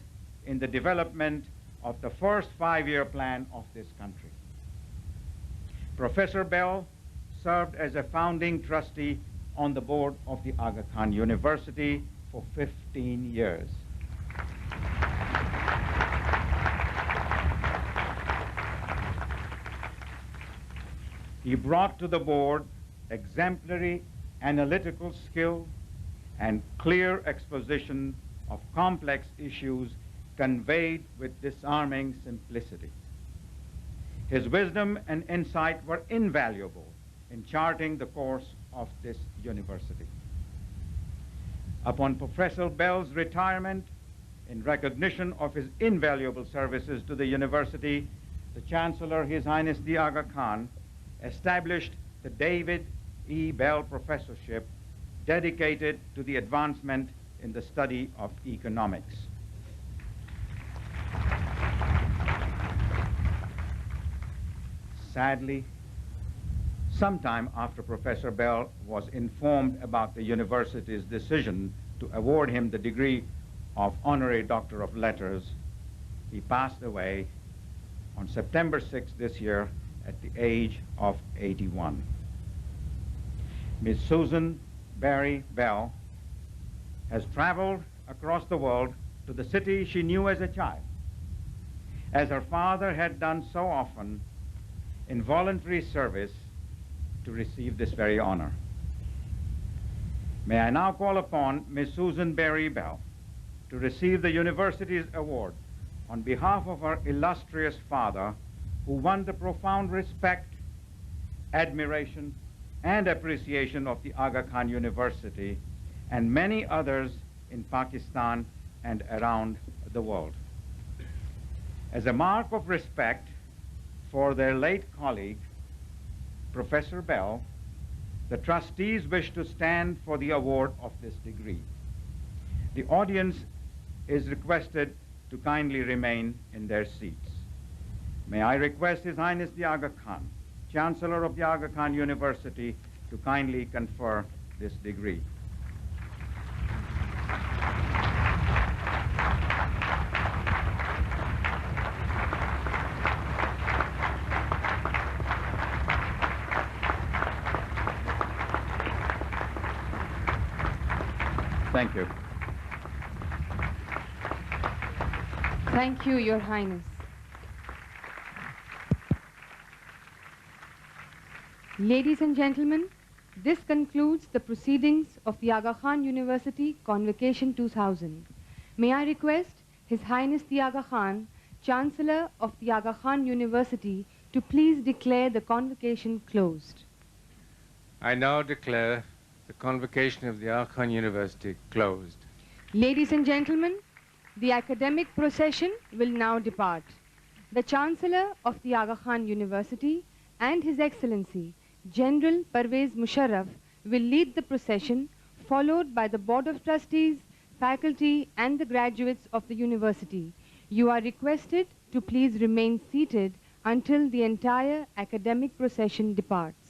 in the development of the first 5-year plan of this country. Professor Bell served as a founding trustee on the board of the Aga Khan University for 15 years. He brought to the board exemplary analytical skill, and clear exposition of complex issues conveyed with disarming simplicity. His wisdom and insight were invaluable in charting the course of this university. Upon Professor Bell's retirement, in recognition of his invaluable services to the university, the Chancellor, His Highness the Aga Khan, established the David E. Bell Professorship dedicated to the advancement in the study of economics. Sadly, sometime after Professor Bell was informed about the university's decision to award him the degree of Honorary Doctor of Letters, he passed away on September 6 this year at the age of 81. Ms. Susan Barry Bell has traveled across the world to the city she knew as a child, as her father had done so often in voluntary service, to receive this very honor. May I now call upon Ms. Susan Barry Bell to receive the university's award on behalf of her illustrious father, who won the profound respect, admiration, and appreciation of the Aga Khan University and many others in Pakistan and around the world. As a mark of respect for their late colleague, Professor Bell, the trustees wish to stand for the award of this degree. The audience is requested to kindly remain in their seats. May I request His Highness the Aga Khan, Chancellor of the Aga Khan University, to kindly confer this degree. Thank you. Thank you, Your Highness. Ladies and gentlemen, this concludes the proceedings of the Aga Khan University Convocation 2000. May I request His Highness the Aga Khan, Chancellor of the Aga Khan University, to please declare the convocation closed. I now declare the convocation of the Aga Khan University closed. Ladies and gentlemen, the academic procession will now depart. The Chancellor of the Aga Khan University and His Excellency General Parvez Musharraf will lead the procession, followed by the Board of Trustees, faculty and the graduates of the university. You are requested to please remain seated until the entire academic procession departs.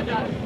हो जाती